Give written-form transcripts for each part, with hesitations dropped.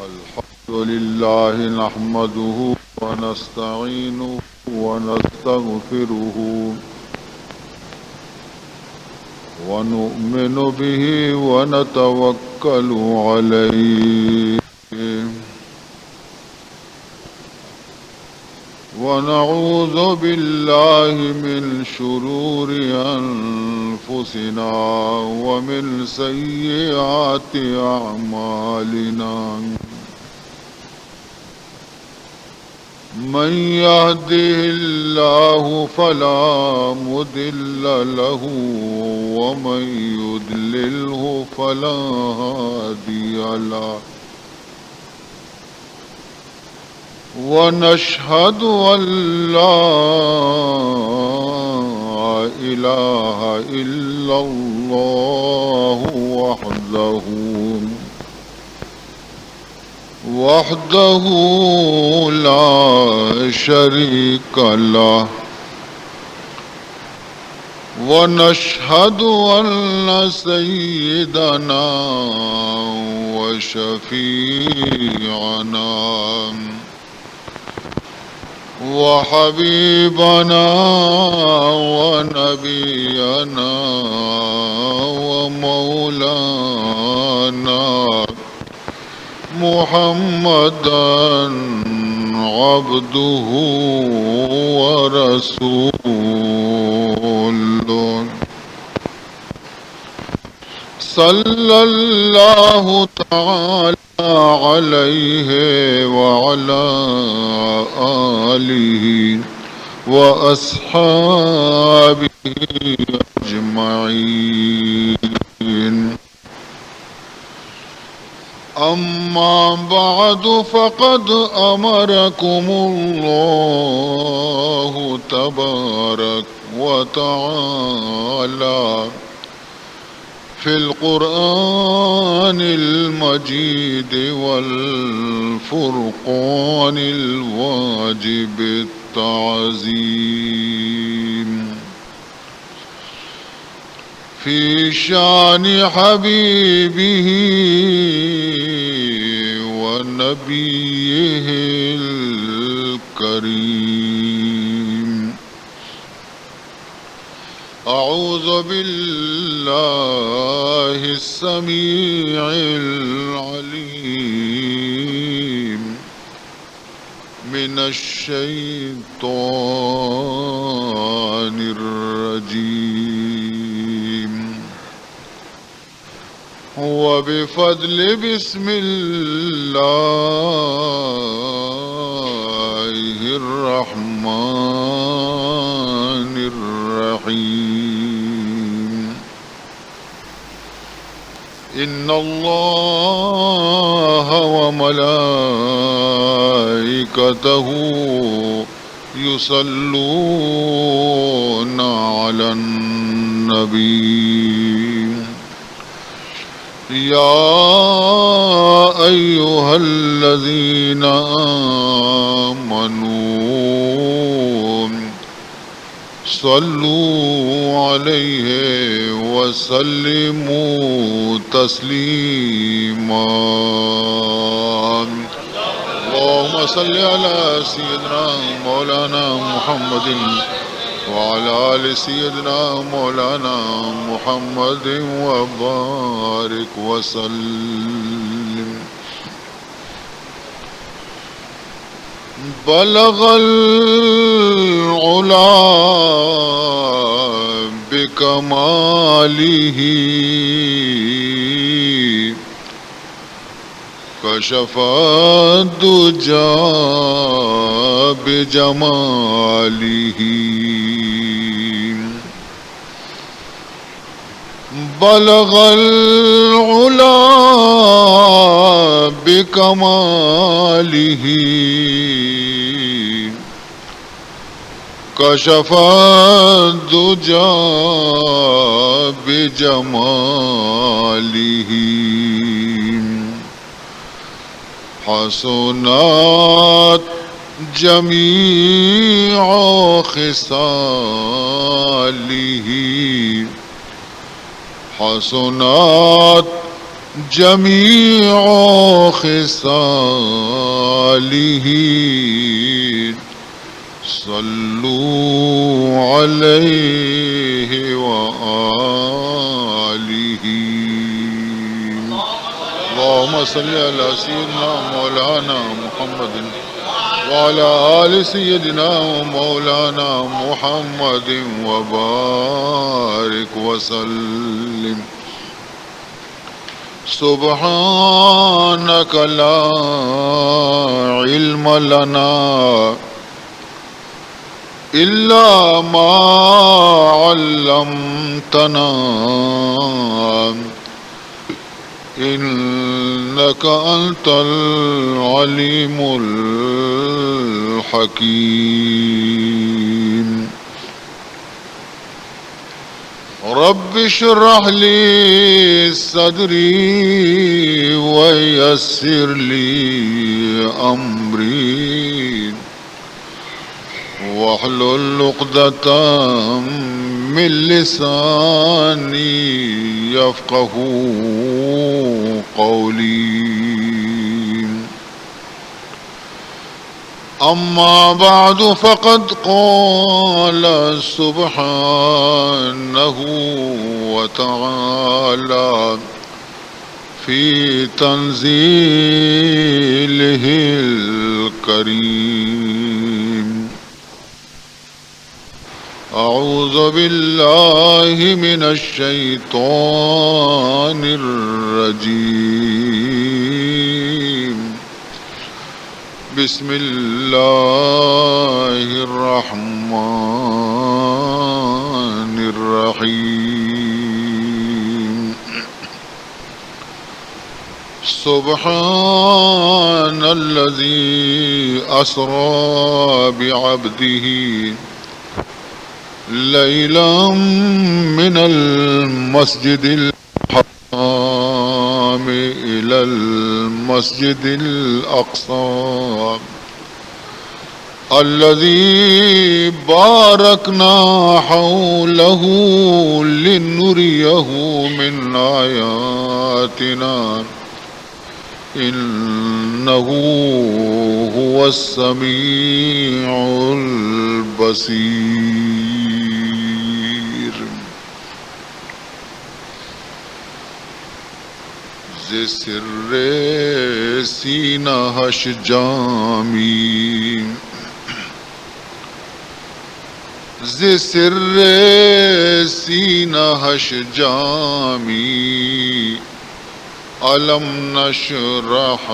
الحمد لله نحمده ونستعينه ونستغفره ونؤمن به ونتوكل عليه ونعوذ بالله من شرور أنفسنا ومن سيئات أعمالنا من يهده الله فلا مضل له ومن يضلله فلا هادي له ونشهد أن لا إله إلا الله وحده لا شريك له ونشهد أن سيدنا وشفيعنا وحبيبنا ونبينا ومولانا محمدا عبده ورسوله صلى الله تعالى عليه وعلى آله وأصحابه أجمعين أما بعد فقد أمركم الله تبارك وتعالى في القرآن المجيد والفرقان الواجب التعظيم في شان حبيبه ونبيه الكريم أعوذ بالله السميع العليم من الشيطان الرجيم وبفضل بسم الله الرحمن الرحيم إن الله وملائكته يصلون على النبي يا أيها الذين آمنوا صلوا عليه وسلموا تسليما اللهم صل على سيدنا مولانا محمد وعلى آل سيدنا مولانا محمد وبارك وسلم بلغ العلا بكماله كشف الدجى بجماله بلغ العلا بكماله كشف الدجى بجماله حسنات جميع خصاله حسنات جميع خصاله صلوا عليه وآله اللهم صل على سيدنا مولانا محمد وعلى آل سيدنا ومولانا محمد وبارك وسلم سبحانك لا علم لنا إلا ما علمتنا إنك أنت العليم الحكيم رب اشرح لي صدري ويسر لي أمري واحلل عقدة من لساني يفقه قولي أما بعد فقد قال سبحانه وتعالى في تنزيله الكريم أعوذ بالله من الشيطان الرجيم بسم الله الرحمن الرحيم سبحان الذي أسرى بعبده ليلا من المسجد الحرام إلى المسجد الأقصى الذي باركنا حوله لنريه من آياتنا إنه هو السميع البصير ز سر سینہ ہش جامی ز سر سینہ ہش جامی علم نشرح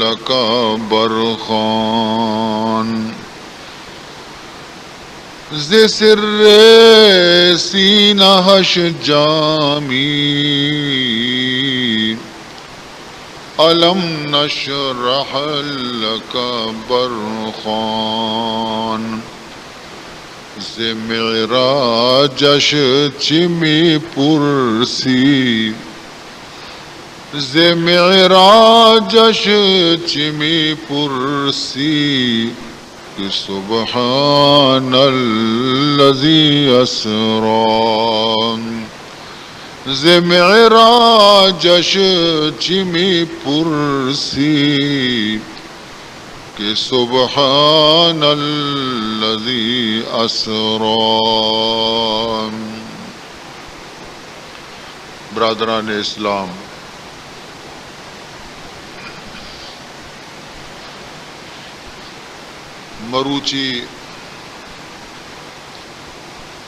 لك برخان ز سر سینہ ہش جامی علم نشرح لك برخان ز معراجش چمی پرسی ز معراجش چمی پرسی کہ سبحان الذی اسرا ز معراجش چمی پرسی کہ سبحان الذی اسرا. برادران اسلام، مروچی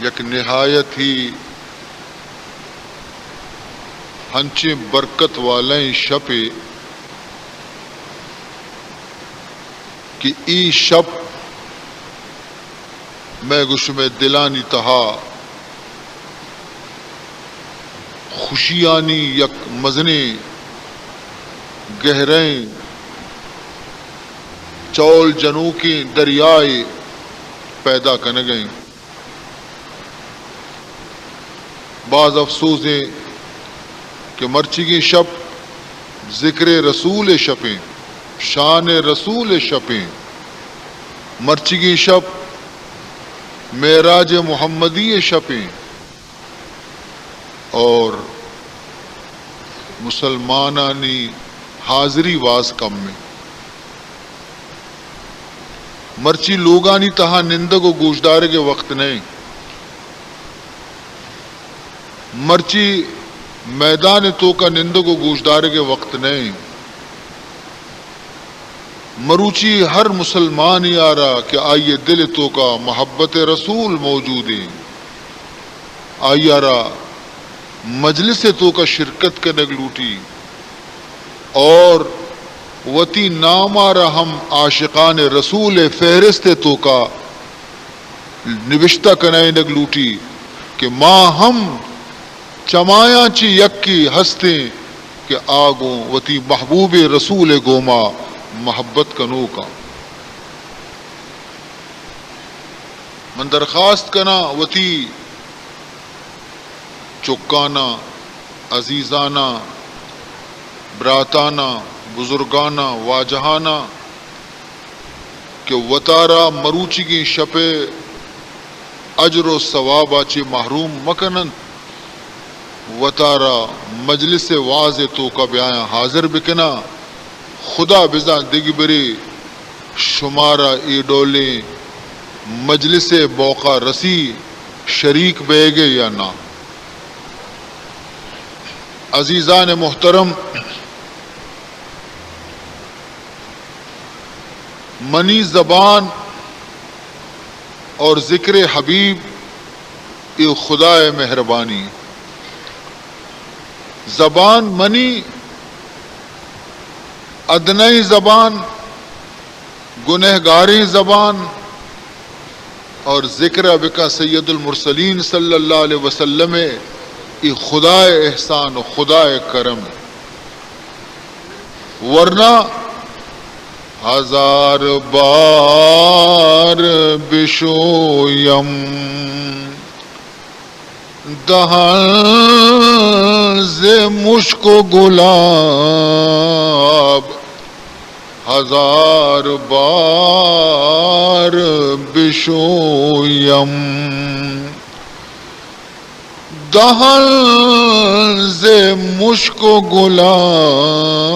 یک نہایت ہی ہنچے برکت والیں شپے کہ ای شپ میں گش میں دلانی تہا خوشیانی یک مزنے گہریں چول جنوں کے دریائے پیدا کرنے گئیں. بعض افسوسیں کہ مرچی کی شب ذکر رسول شپیں، شان رسول شپیں، مرچی کی شب معراج محمدی شپیں، اور مسلمانانی حاضری واز کم میں مرچی لوگانی تہا نندگ و گوشدار کے وقت نہیں مرچی میدان تو کا نندگ و گوشدار کے وقت نہیں مروچی ہر مسلمان یارا کہ آئیے دل تو کا محبت رسول موجود ہے آئیارا مجلس تو کا شرکت کے نگلوٹی اور وتی نام آرا ہم عاشقان رسول فہرست تو کا نوشتہ کنائے نگلوٹی کہ ماں ہم چمایا چی یک کی ہستے کہ آگوں وتی محبوب رسول گوما محبت کنو کا من درخواست کنا وتی چکانا عزیزانہ براتانہ بزرگانہ واجہانہ کہ وطارا مروچی کی شپے اجر و ثواب آچے محروم مکنن وطارا مجلس واز تو کا بیاں حاضر بکنا خدا بزا دگ برے شمارا ای ڈولے مجلس موقع رسی شریک بے گے یا نہ عزیزان محترم منی زبان اور ذکر حبیب یہ خدا مہربانی زبان منی ادنئی زبان گنہگاری زبان اور ذکر بکا سید المرسلین صلی اللہ علیہ وسلم یہ خدا احسان و خدا کرم ورنہ ہزار بار بشویم دہن ز مشک و گلاب ہزار بار بشویم دہن ز مشک و گلاب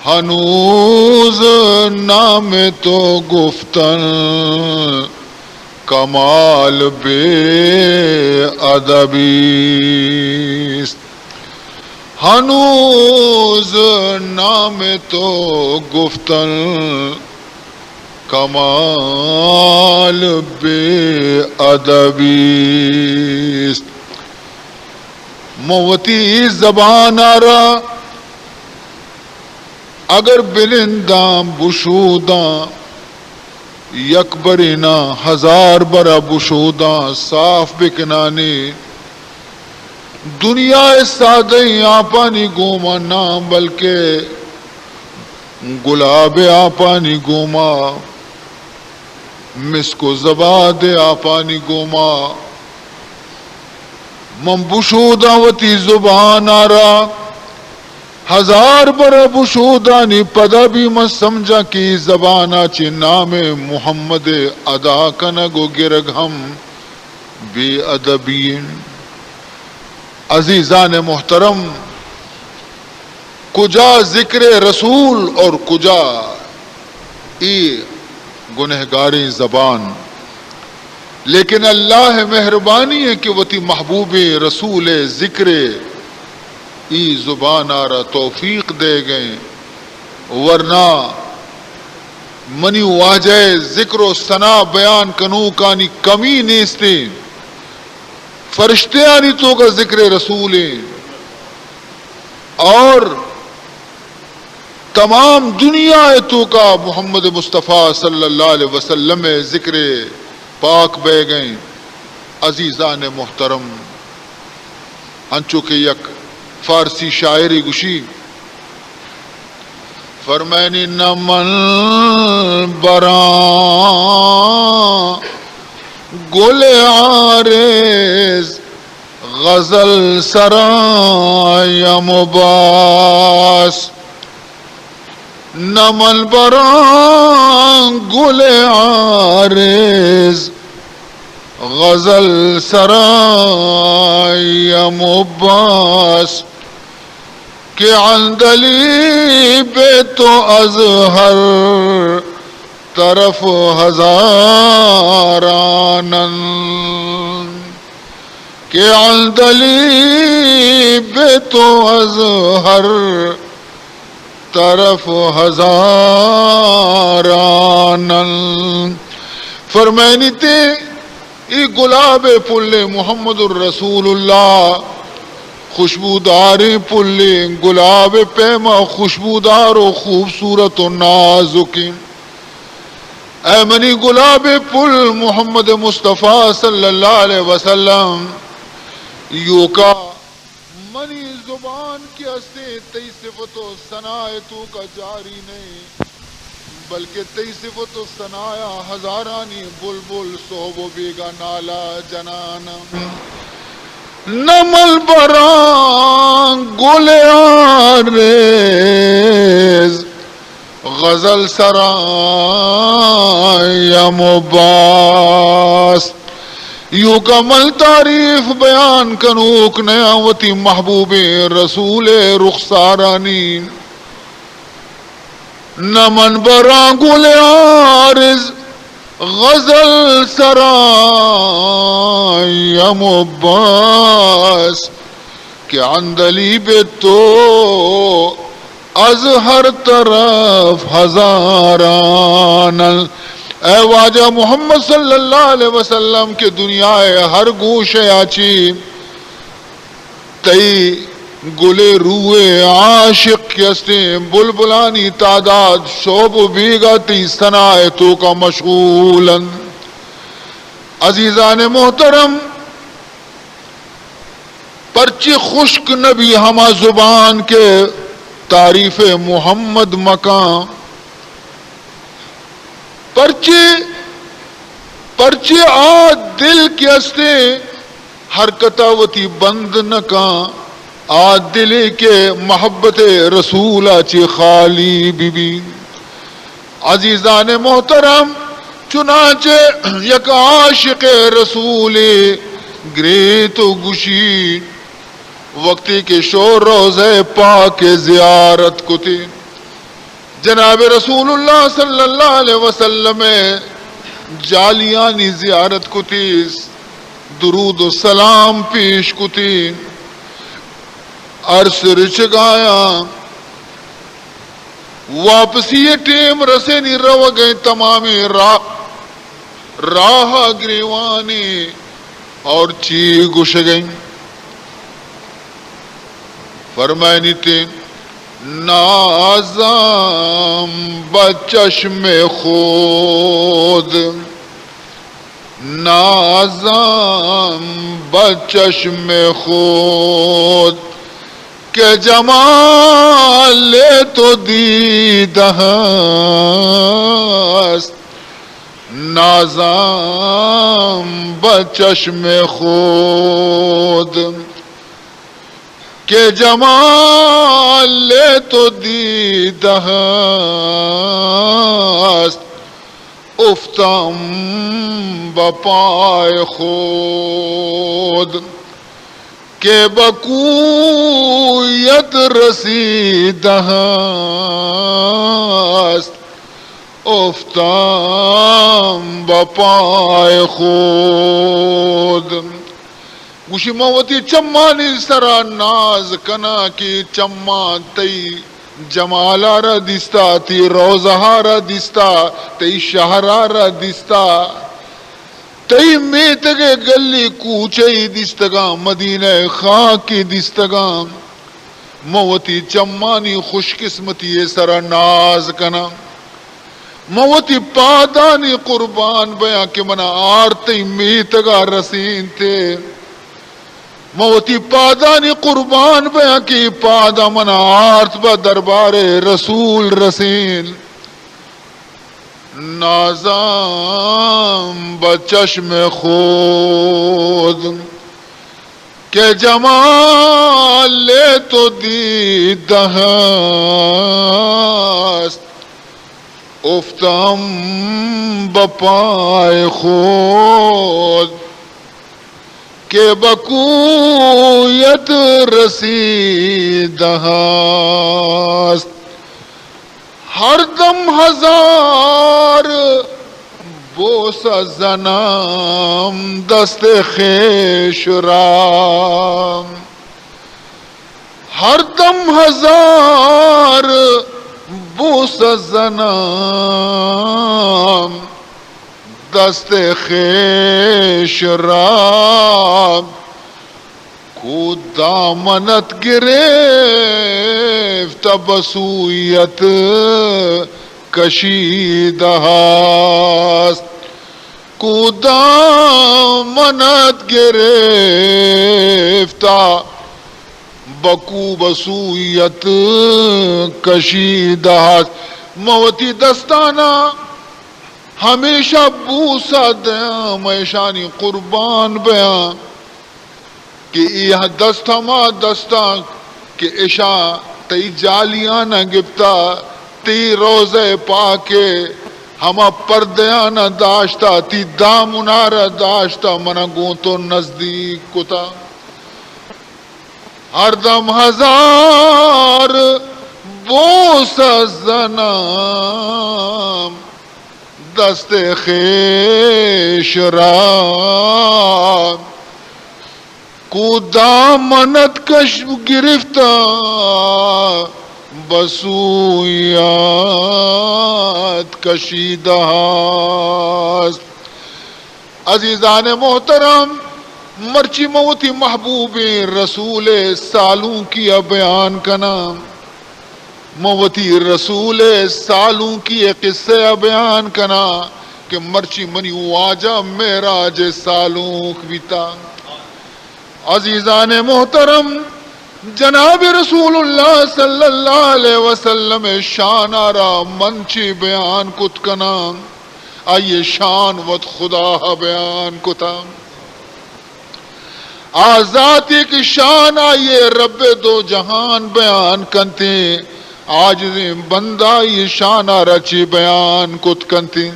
ہنوز نام تو گفتن کمال بے ادبی ہنوز نام تو گفتن کمال بے ادبی موتی زبان آرا اگر بلنداں بشوداں یکبرینا ہزار برا بشوداں صاف بکنانے دنیا سادیں آپانی گوما نہ بلکہ گلاب آپانی گوما مسکو زباد آپانی گوما من بشوداں وتی زبان آرا ہزار برا بشودانی پدا بھی مت سمجھا کی زبانا چی نام محمد ادا کنگو گرگ ہم بے ادبین عزیزان محترم کجا ذکر رسول اور کجا ای گنہگاری زبان لیکن اللہ مہربانی ہے کہ وہ تی محبوب رسول ذکر ای زبان آرہ توفیق دے گئے ورنہ منی واجہ ذکر و ثنا بیان کنو کانی کمی نیستے فرشتے آنی تو کا ذکر رسول اور تمام دنیا تو کا محمد مصطفیٰ صلی اللہ علیہ وسلم ذکر پاک بے گئیں عزیزان محترم ہنچو کے یک فارسی شاعری گشی فرمینی نمن بران گل عارض غزل سرایم باس نمن بران گل عارض غزل سرای مباس کہ عندلی بے تو از ہر طرف ہزارانن کہ عندلی بے تو از ہر طرف ہزارانن فرمینی تے ای گلاب پل محمد الرسول اللہ خوشبودار پل گلاب پیما خوشبودار و خوبصورت و نازک اے منی گلاب پل محمد مصطفیٰ صلی اللہ علیہ وسلم یو کا منی زبان کی ہستے تئی صفت و ثناء تو کا جاری نہیں بلکہ تئی صفت و ثناء ہزارانی بلبل صحب و بیگا نالا جنان نمل بران گل آریز غزل سرای مباس یوں کمل تعریف بیان کنوک نیاوتی محبوب رسول رخسارانی نمن بران گل آریز غزل سرای مباس کہ عندلی بے تو از ہر طرف ہزاران اے واجہ محمد صلی اللہ علیہ وسلم کے دنیا ہر گوش آچی تئی گلے روئے عاشق کیستے بلبلانی تعداد شوب و بیگا تی ثناء تو کا مشغولا عزیزان محترم پرچی خشک نبی ہما زبان کے تعریف محمد مکان پرچی آج دل کیستے حرکتاوتی بند نکان آج دلے کے محبت رسول آچی خالی بی بی عزیزان محترم چنانچہ یک عاشق رسول گرے تو گشی وقتی کے شور روزے پاک زیارت کو تھی جناب رسول اللہ صلی اللہ علیہ وسلم جالیانی زیارت کو تھی درود و سلام پیش کو تھی عرص رچ گایا واپسی یہ ٹیم رسے نہیں رو گئے تمام راہ گریوانی اور چی گش گئیں فرمائنی تھی نازم بچشم خود نازم بچشم خود کہ جمال تو دیدہ است نازم بچشم خود کہ جمال تو دیدہ است افتم بپائے خود کہ بکویت رسیدہ است افتم بپائے خود گوشی موتی چمانی سرا ناز کنا کی چما تی جمالا را دستا تی روزہا را دستا تی شہرا را دستا تی میتگے گلی کوچئی دستگا مدینہ خاکی دستگا موتی چمانی خوش قسمتی سرا ناز کنا موتی پادانی قربان بیاں کہ منا آرتی میتگا رسین تھے موتی پادانی قربان بیاں کی پادا منا آرت با دربار رسول رسین نازم بچشم خود کہ جمال تو دیدہ است افتم بپائے خود کہ بکویت رسیدہ است ہر دم ہزار بوسہ زنم دست خیش رام ہر دم ہزار بوسہ زنم دست خیش رام کو دامنت گرفت بسویت کشیدہ است کو دامنت گرفت بکو بسویت کشیدہ است موتی دستانہ ہمیشہ بوسا دیاں میشانی قربان بیاں کہ یہ دست ہما دستاں کہ عشاء تی جالیاں گپتا تی روزے پاکے ہما پردیاں داشتا تی دامنار داشتا منا گوں تو نزدیک کتا ہر دم ہزار بوسہ زنم دست خیش رام کو دامنت کش گرفتا بسویات کشیدہ است عزیزان محترم مرچی موتی محبوب رسول سالوں کی بیان کا نام موتی رسول سالوں کی قصے بیان کنا کہ مرچی منی واجہ معراج سالوں بیتا عزیزان محترم جناب رسول اللہ صلی اللہ علیہ وسلم شان آرا منچی بیان کت کنا آئیے شان ود خدا بیان کتا آزادی کی شان آئیے رب دو جہان بیان کنتے آج بندہ یہ شانہ رچی بیان کت کنتی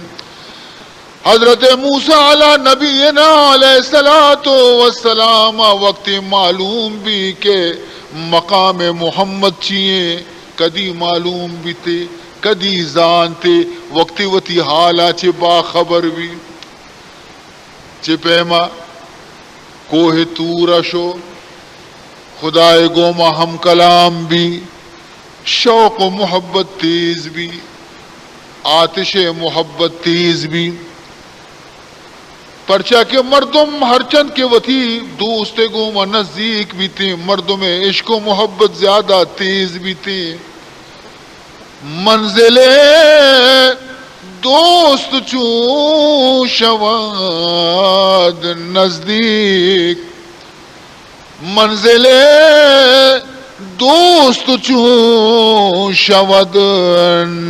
حضرت موسیٰ علیہ نبینا علیہ السلام وقت معلوم بھی کہ مقام محمد چیئے کدی معلوم بھی تے کدی زانتے وقتی وتی حالا چے باخبر بھی چے پیما کوہ تورا شو خدائے گوما ہم کلام بھی شوق و محبت تیز بھی آتش محبت تیز بھی پرچہ کے مردم ہر چند کے وتی دوست گوما نزدیک بھی تھے مردم عشق و محبت زیادہ تیز بھی تھے منزل دوست چو شواد نزدیک منزل دوست چو شود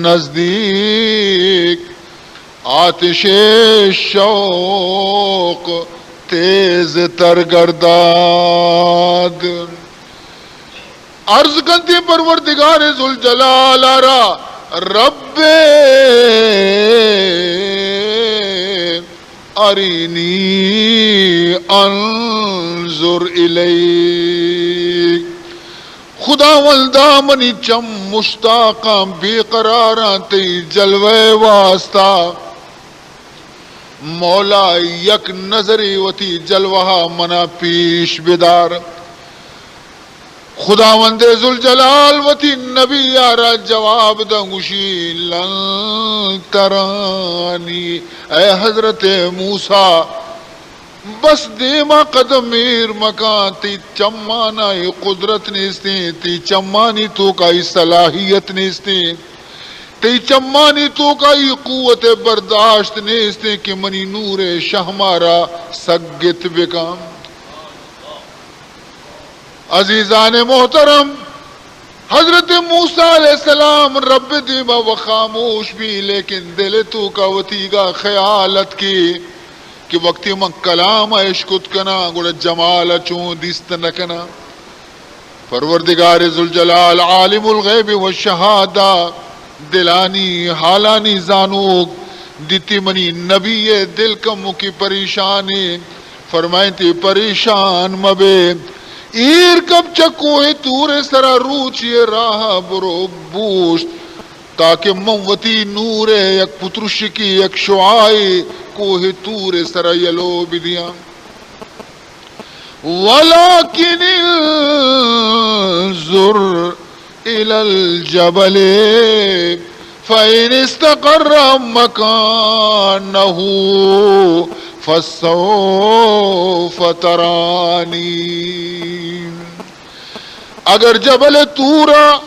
نزدیک آتش شوق تیز تر گرداد عرض کنتی پروردگار ذوالجلال آرا رب ارینی انظر الیک خدا والدہ منی چم مشتاقاں بے قراراں تی جلوے واسطہ مولا یک نظری وتی جلوہ منا پیش بدار خداوند ذوالجلال وتی نبی آرا جواب دنگوشی لن ترانی اے حضرت موسیٰ بس دیما قدم میر مکان تی چمانائی قدرت نیستی تی چمانی تو کائی صلاحیت نیستی تی چمانی تو کائی قوت برداشت نیستی کہ منی نور شہمارا سگت بکام عزیزان محترم حضرت موسیٰ علیہ السلام رب دیما و خاموش بھی لیکن دل تو کا وطیگا خیالت کی کہ وقتی من کلام عشقت کنا گوڑا جمال چون دیست نکنا پروردگار ذوالجلال عالم الغیب والشہادہ دلانی حالانی زانوک دیتی منی نبی دل کمو کی پریشانی فرمائیں تی پریشان مبے ایر کب چکو ہے تور سرا روچی راہ برو بوشت تاکہ موتی نور یک پترشکی یک شعائی کوہ تور سرا یلو بدیاں وَلَكِنِ انظُرْ إِلَى الْجَبَلِ فَإِنِ اسْتَقَرَّ مَكَانَهُ فَسَوْفَ تَرَانِي اگر جبل تورا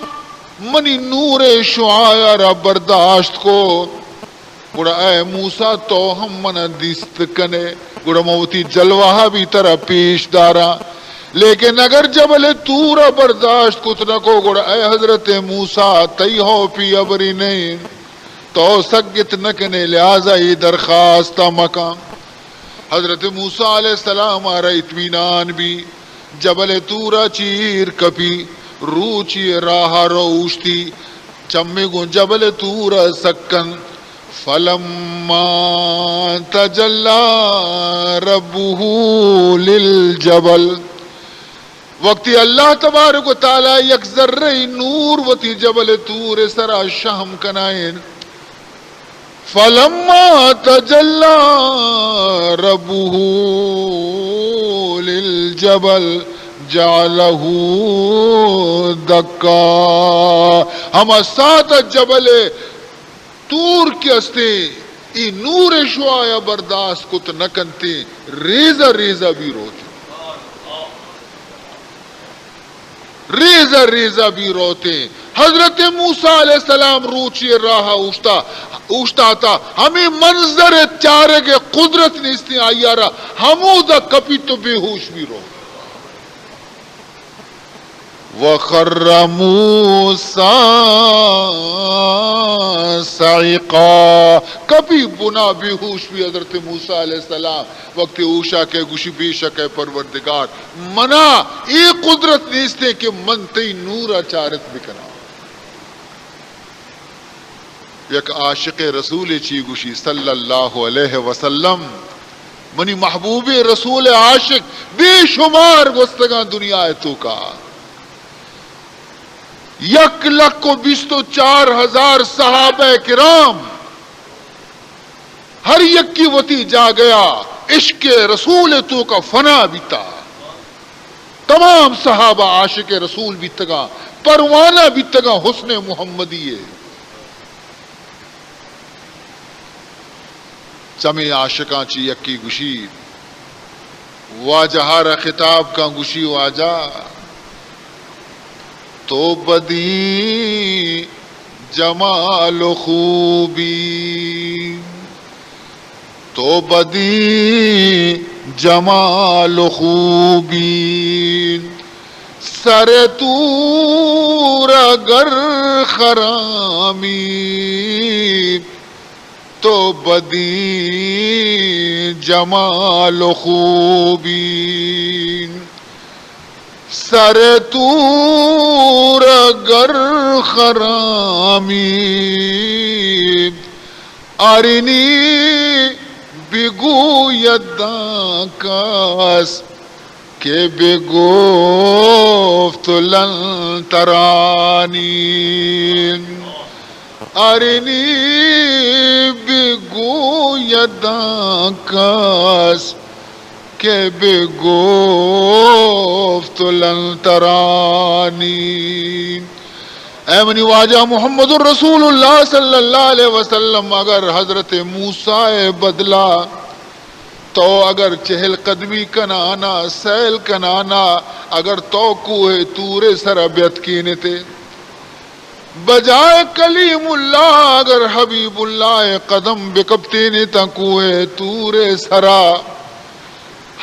منی نور شعاع را برداشت کو گوڑا اے موسیٰ تو ہم منا دیست کنے گوڑا موتی جلوہ بھی طرح پیش دارا لیکن اگر جبل تورا برداشت کت نکو گوڑا اے حضرت موسیٰ تی ہو پی ابری نہیں تو سگت نکنے لہذا ہی درخواست مقام حضرت موسیٰ علیہ السلام آرہ اطمینان بھی جبل تورا چیر کپی روچی راہ روشتی چمی گو جبل تورا سکن فلما تجلى ربه للجبل وقتی اللہ تبارک و تعالی یک ذرہ نور وتی جبل تور سرا شہم کنائن فلما تجلى ربه للجبل جعله دکا ہم سات جبل تور کے استے ای نور شعاع برداشت کت نکنتے ریزہ ریزہ بھی روتے ریزہ ریزہ بھی روتے حضرت موسیٰ علیہ السلام روچی راہ اوشتا تھا ہمیں منظر چارے کے قدرت نیستی آئی آرہا ہمودہ کپی تو بے ہوش بھی رو وَخَرَّ مُوسَىٰ صَعِقًا کبھی بنا بے ہوش بھی حضرت موسیٰ علیہ السلام وقت اوشا کے گوشی بے شک ہے پروردگار منا ای قدرت نیستے کہ من تی نورا چارت بکنا یک عاشق رسول چی گوشی صلی اللہ علیہ وسلم منی محبوب رسول عاشق بے شمار گستگاں دنیا تو کا 1,24,000 صحابہ کرام ہر یک کی وتی جا گیا عشق رسول تو کا فنا بیتا تمام صحابہ عاشق رسول بیتگا پروانہ بیتگا حسن محمدی چمی عاشقاں چی یک کی گوشی واجہار خطاب کا گوشی واجہ تو بدی جمال و خوبی تو بدی جمال و خوبی سر تور اگر خرامی تو بدی جمال و خوبی سر تور اگر خرامی آرینی بگوید کس کہ بگفت لن ترانی آرینی بگوید کس کہ بگفت لن ترانی اے منی واجہ محمد الرسول اللہ صلی اللہ علیہ وسلم اگر حضرت موسیٰ بدلا تو اگر چہل قدمی کنانا سیل کنانا اگر تو کوہ تور سربیت کینے تھے بجائے کلیم اللہ اگر حبیب اللہ قدم بکبتینے تا کوہ تور سرا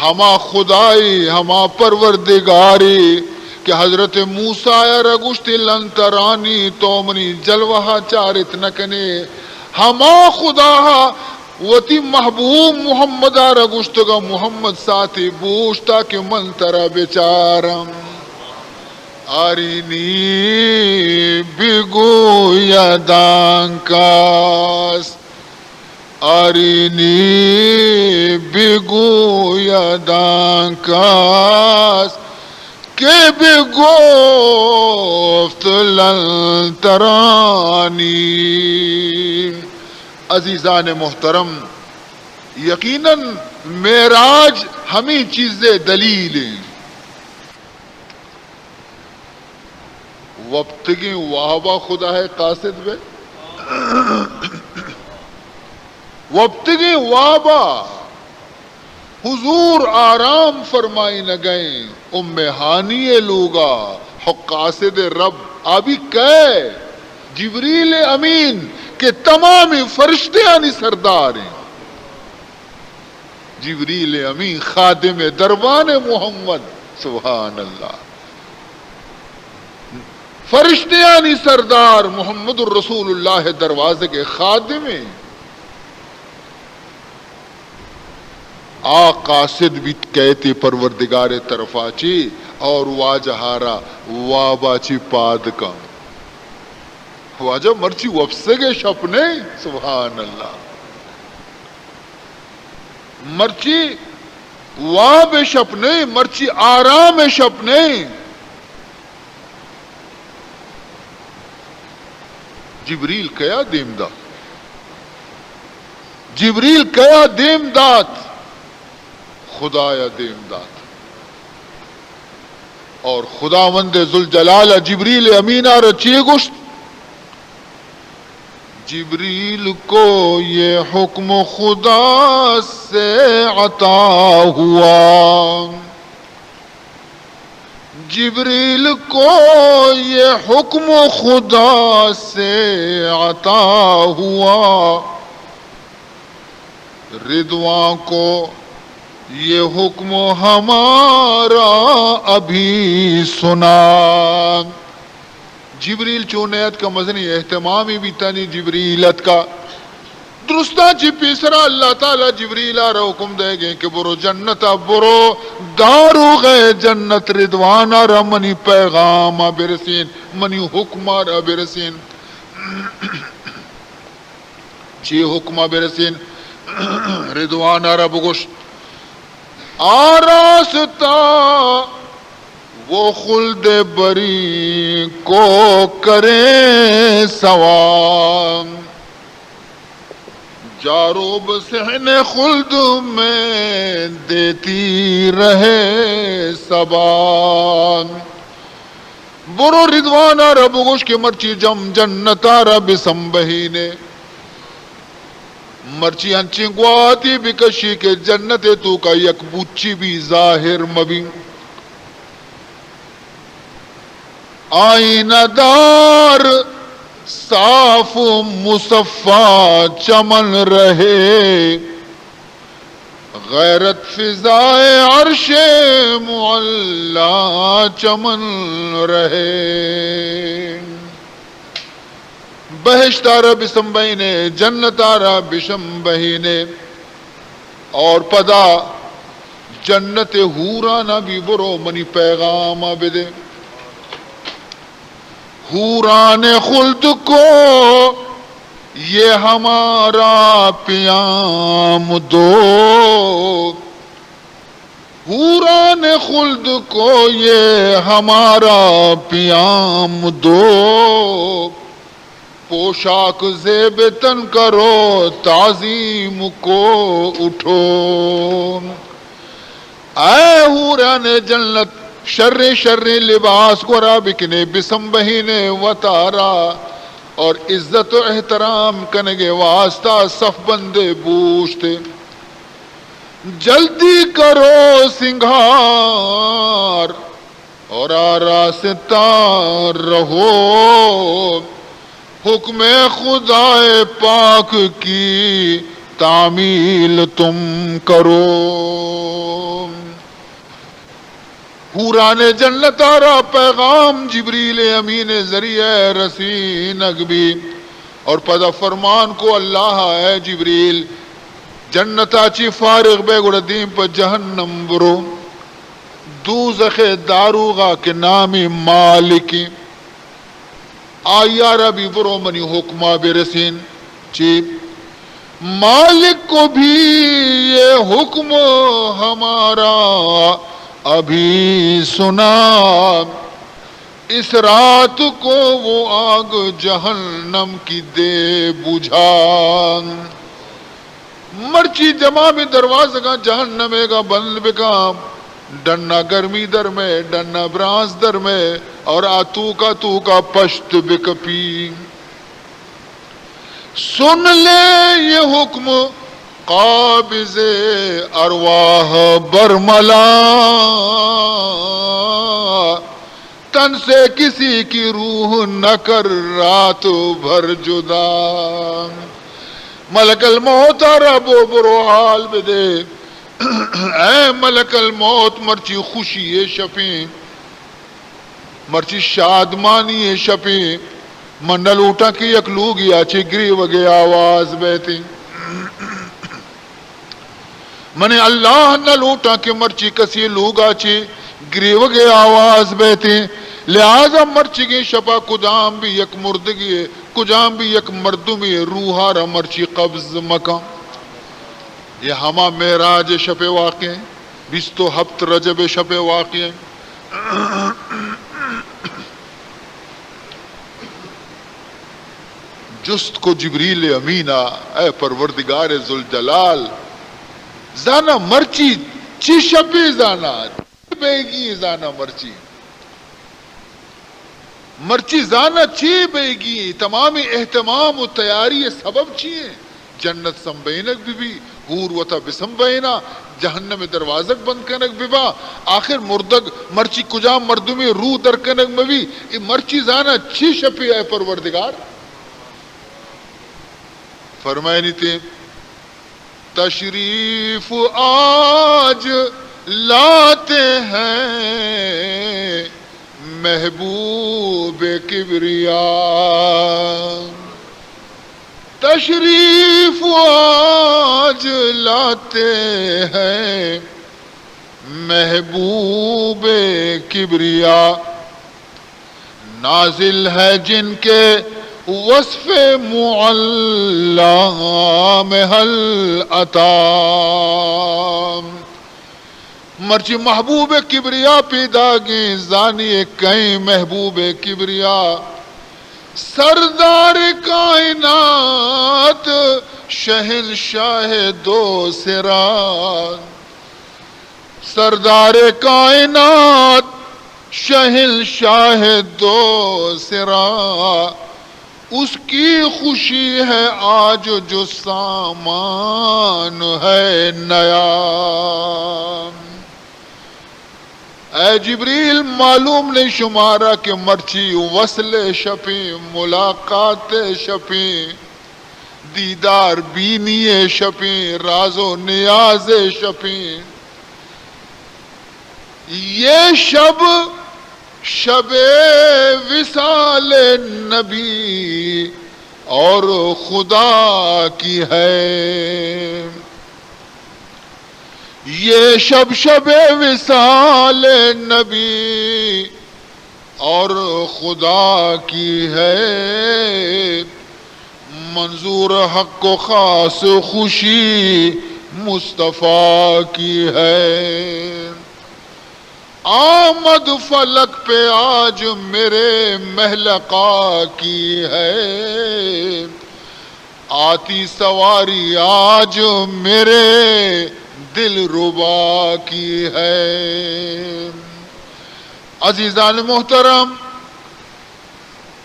ہما خدائی ہما پروردگاری کہ حضرت موسیٰ رگشت لن ترانی تو منی جلوہ چارت نکنے ہما خدا وتی محبوب محمد رگشت کا محمد ساتھی بوشتا کہ من ترا بیچارم آرینی بگو یدان کاس آرینی بگویدان کس کہ بگفت لن ترانی. عزیزان محترم، یقیناً معراج ہمیں چیزیں دلیل ہیں. وابتغی وہابا خدا ہے قاصد میں، وابتغی وہابا حضور آرام فرمائی نہ گئیں ام ہانی لوگا حق قاصد رب آبی کہ جبریل امین کے تمام فرشتے آنی سردار ہیں. جبریل امین خادم دربان محمد، سبحان اللہ. فرشتے آنی سردار محمد الرسول اللہ دروازے کے خادم ہیں. آ قاصد بھی کہتے پروردگار طرفاچی اور واجہارا واباچی پادکا واجہ مرچی وفسگے شپنے، سبحان اللہ. مرچی واب شپنے، مرچی آرام شپنے. جبریل کیا دیم دا، جبریل کیا دیم دات، خدایا دیم دات. اور خداوند ذوالجلال جبریل امینہ رچی گشت. جبریل کو یہ حکم خدا سے عطا ہوا، جبریل کو یہ حکم خدا سے عطا ہوا، رضوان کو یہ حکم ہمارا ابھی سنا. جبریل چونیت کا مزنی اہتمامی بھی تنی جبریلت کا درستہ چی پیسرا اللہ تعالی جبریل آرہ حکم دے گئے کہ برو جنتا برو دارو غے جنت رضوان آرہ منی پیغام برسین، منی حکم آرہ برسین. چی حکم برسین رضوان آرہ بگوش آراستا وہ خلد بری کو کرے سوام، جاروب صحن خلد میں دیتی رہے سبان. برو رضوانا رب گوش کے مرچی جم جنتا رب سمبہینے، مرچی انچی گواتی بکشی کے جنت تو کا یک بوچی بھی ظاہر مبی. آئینہ دار صاف مصفا چمن رہے، غیرت فضائے عرش معلا چمن رہے. بہشت آرہ بسم بہینے، جنت آرہ بشم بہینے. اور پدا جنت حورانا بھی برو منی پیغام بدے. حوران خلد کو یہ ہمارا پیام دو، حوران خلد کو یہ ہمارا پیام دو. پوشاک زیب تن کرو تعظیم کو اٹھو. اے حوران جنت شر شر لباس کو را بکنے بسم بہینے وطارا، اور عزت و احترام کنگے واسطہ صف بندے بوشتے. جلدی کرو سنگھار اور آراستہ رہو، حکم خدا پاک کی تعمیل تم کرو. حوران جنت آرہ پیغام جبریل امین ذریعہ رسین اگبی. اور پدا فرمان کو اللہ اے جبریل جنتا چی فارغ بے گوڑا دین پا جہنم برو، دوزخ داروغا کے نامی مالکی. آیا ربی برو منی حکمہ برسین چی مالک کو بھی یہ حکم ہمارا ابھی سنا، اس رات کو وہ آگ جہنم کی دے بجھا۔ مرچی جمع بھی دروازہ کا جہنم کا بند بکا، ڈنا گرمی در میں ڈنا برانس در میں، اور آتو کا پشت بکپی۔ سن لے یہ حکم قابض ارواح برملا، تن سے کسی کی روح نہ کر رات بھر جدا۔ ملک الموت رب و برو حال بدے، اے ملک الموت مرچی خوشی شپیں، مرچی شادمانی شپیں، من نہ لوٹا کی یک لوگیا چی گری وگے آواز بیتی، من اللہ نہ لوٹا کی مرچی کسی لوگا چی گری وگے آواز بیتی، لہذا مرچی کی شپا کجام بھی یک مردگی ہے، کجام بھی یک مردمی ہے، روحارا مرچی قبض مکان۔ یہ ہما معراج شپ واقع ہیں، 27 رجب شپ واقع ہیں۔ جست کو جبریل امینہ، اے پروردگار ذوالجلال، زانا مرچی چی شپی زانا بیگی، زانا مرچی زانا چی بیگی، تمامی اہتمام و تیاری سبب چیئے، جنت سنبینک بھی حور وطا بسنبینا، جہنم دروازک بند کنک ببا، آخر مردگ مرچی کجا مردمی روح در کنک مبی، مرچی زانا چی شپی اے پروردگار۔ فرمائنی تھے تشریف آج لاتے ہیں محبوب کبریا، تشریف آج لاتے ہیں محبوب کبریا، نازل ہے جن کے وصف معلا میں حل عطا، مرچی محبوب کبریا پیدا گی زانی کہیں محبوب کبریا، سردار کائنات شہنشاہ دو سرا، سردار کائنات شہنشاہ دو سرا، اس کی خوشی ہے آج جو سامان ہے نیا۔ اے جبریل معلوم نہیں شمارا کہ مرچی وصل شپیں، ملاقات شپیں، دیدار بینی شپیں، راز و نیاز شپیں، یہ شب وصال نبی اور خدا کی ہے، یہ شب وصال نبی اور خدا کی ہے، منظور حق و خاص خوشی مصطفیٰ کی ہے، آمد فلک پہ آج میرے محل آقا کی ہے، آتی سواری آج میرے دل ربا کی ہے۔ عزیزان محترم،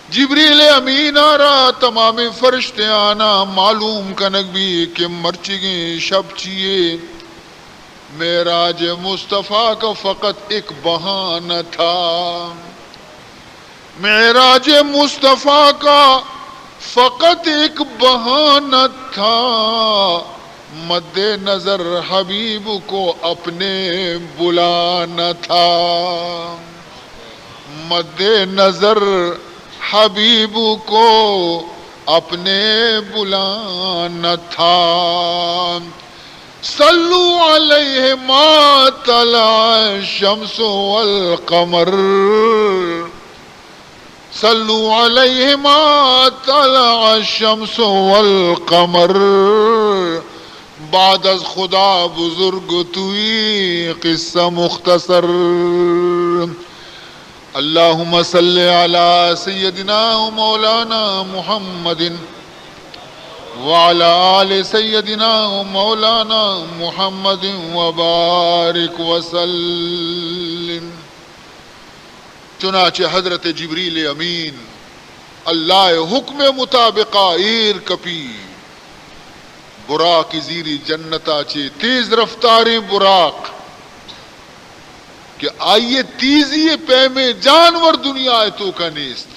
جبریل امین آرا تمام فرشتے آنا معلوم کنک بھی کہ مرچگیں شب چیئے، معراج مصطفیٰ کا فقط ایک بہانہ تھا، معراج مصطفیٰ کا فقط ایک بہانہ تھا، مد نظر حبیب کو اپنے بلانا تھا، مد نظر حبیب کو اپنے بلانا تھا، صلو علیہ ما طلع الشمس والقمر، صلوا علیہ ما طلع الشمس والقمر. بعد از خدا بزرگ توی قصہ مختصر. اللہم صل علی سیدنا و مولانا محمد وعلى آل سیدنا و مولانا محمد وبارک وسلم. چنانچہ حضرت جبریل امین اللہ حکم مطابقہ ایر کپی براق زیری جنتا چے تیز رفتاریں براق کہ آئیے تیزی پہ میں جانور دنیا تو کا نیست.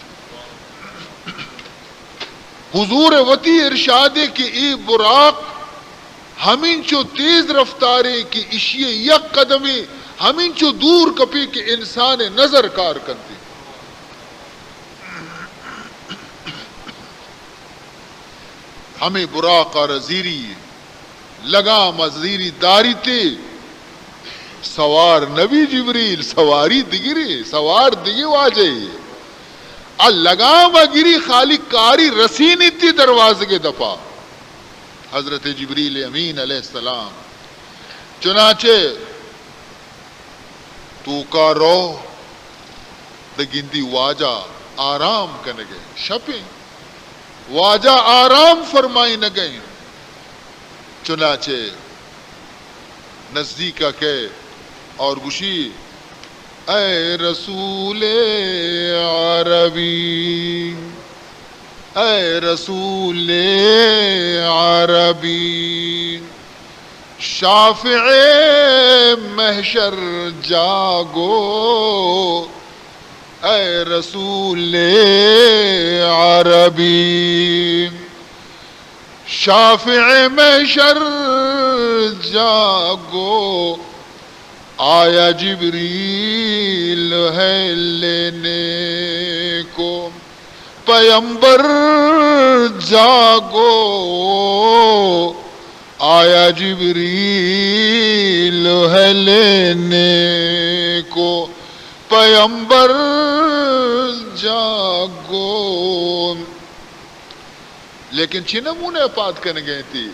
حضور وتی ارشاد کہ ای براق ہمیں چو تیز رفتاریں کہ اشیے یک قدمی ہمیں چو دور کپی کہ انسان نظر کار کرتے. ہمیں براق اور زیری لگام زیری داری تے سوار نبی جبریل سواری دگری سوار دگی واجے لگام گری خالق کاری رسینی تی دروازے کے دپا حضرت جبریل امین علیہ السلام. چنانچہ تو کا رو دگندی واجہ آرام کرنے گئے شپیں واجہ آرام فرمائی نہ گئے. چنانچہ نزدیکا کہ اور گشی اے رسول عربی اے رسول عربی شافع محشر جاگو اے رسول عربی شافع محشر جاگو آیا جبریل ہے لینے کو پیمبر جاگو آیا جبریل ہے لینے کو پیمبر جاگو. لیکن چھ نمونے پاد کرنے گئے تھی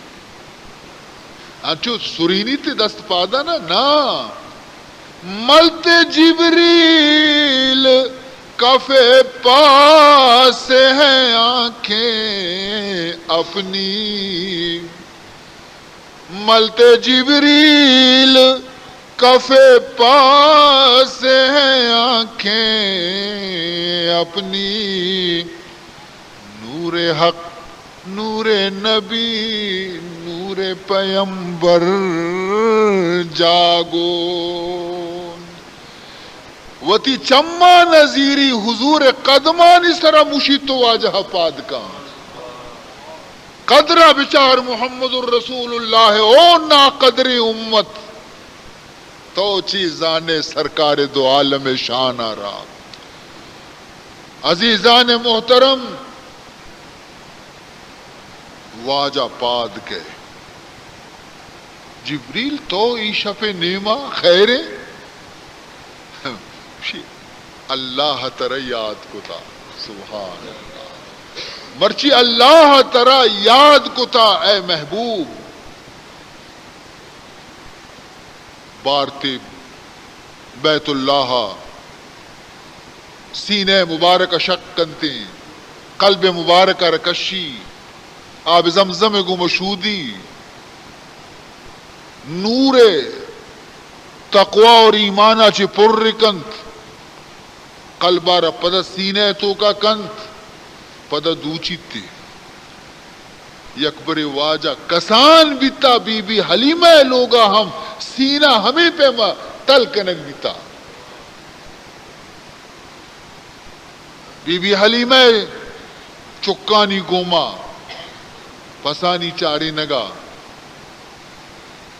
انچو سرینی تے دست پادا نا ملتے جبریل کفے پاس ہیں آنکھیں اپنی ملتے جبریل کفے پاس ہیں آنکھیں اپنی. نور حق نور نبی نور پیمبر جاگو. وتی چما نظیری حضور قدمانی سرا مشی تو واجہ پاد کا قدرہ بچار محمد الرسول اللہ او نا قدر امت تو چیزان سرکار دو عالم شان آرا. عزیزان محترم واجہ پاد کے جبریل تو عیشہ پہ نیما خیرے اللہ ترا یاد کو تا سبحان اللہ مرچی اللہ ترا یاد کو تا اے محبوب بارتے بیت اللہ سینے مبارک شک کنتے قلب مبارک رکشی آب زمزم گو مشودی نور تقوی اور ایمانہ چی پر رکنت قلبارا پدا سینے تو کا کنت پدا دوچی تے یکبر واجہ کسان بیتا بی بی حلیمہ لوگا ہم سینہ ہمیں پہ تل کنک بیتا. بی بی حلیمہ چکانی گوما پسانی چاری نگا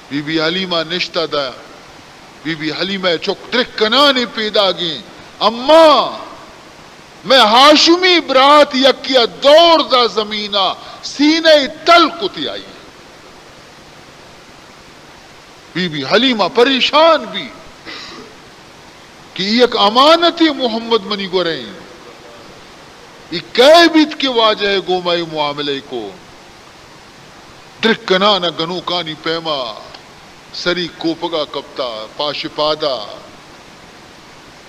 بی بی حلیمہ نشتہ دا بی بی حلیمہ چک درک کنانی پیدا گئیں اما میں ہاشمی برات یکیا دور دا زمینہ سینے تل کتی آئی. بی بی حلیمہ پریشان بھی کہ یک امانتی محمد منی گو رہے ہیں اکای بیت کی واجہ گومائی معاملے کو درکنا نہ گنو کانی پیما سری کوپگا کپتا پاشپادا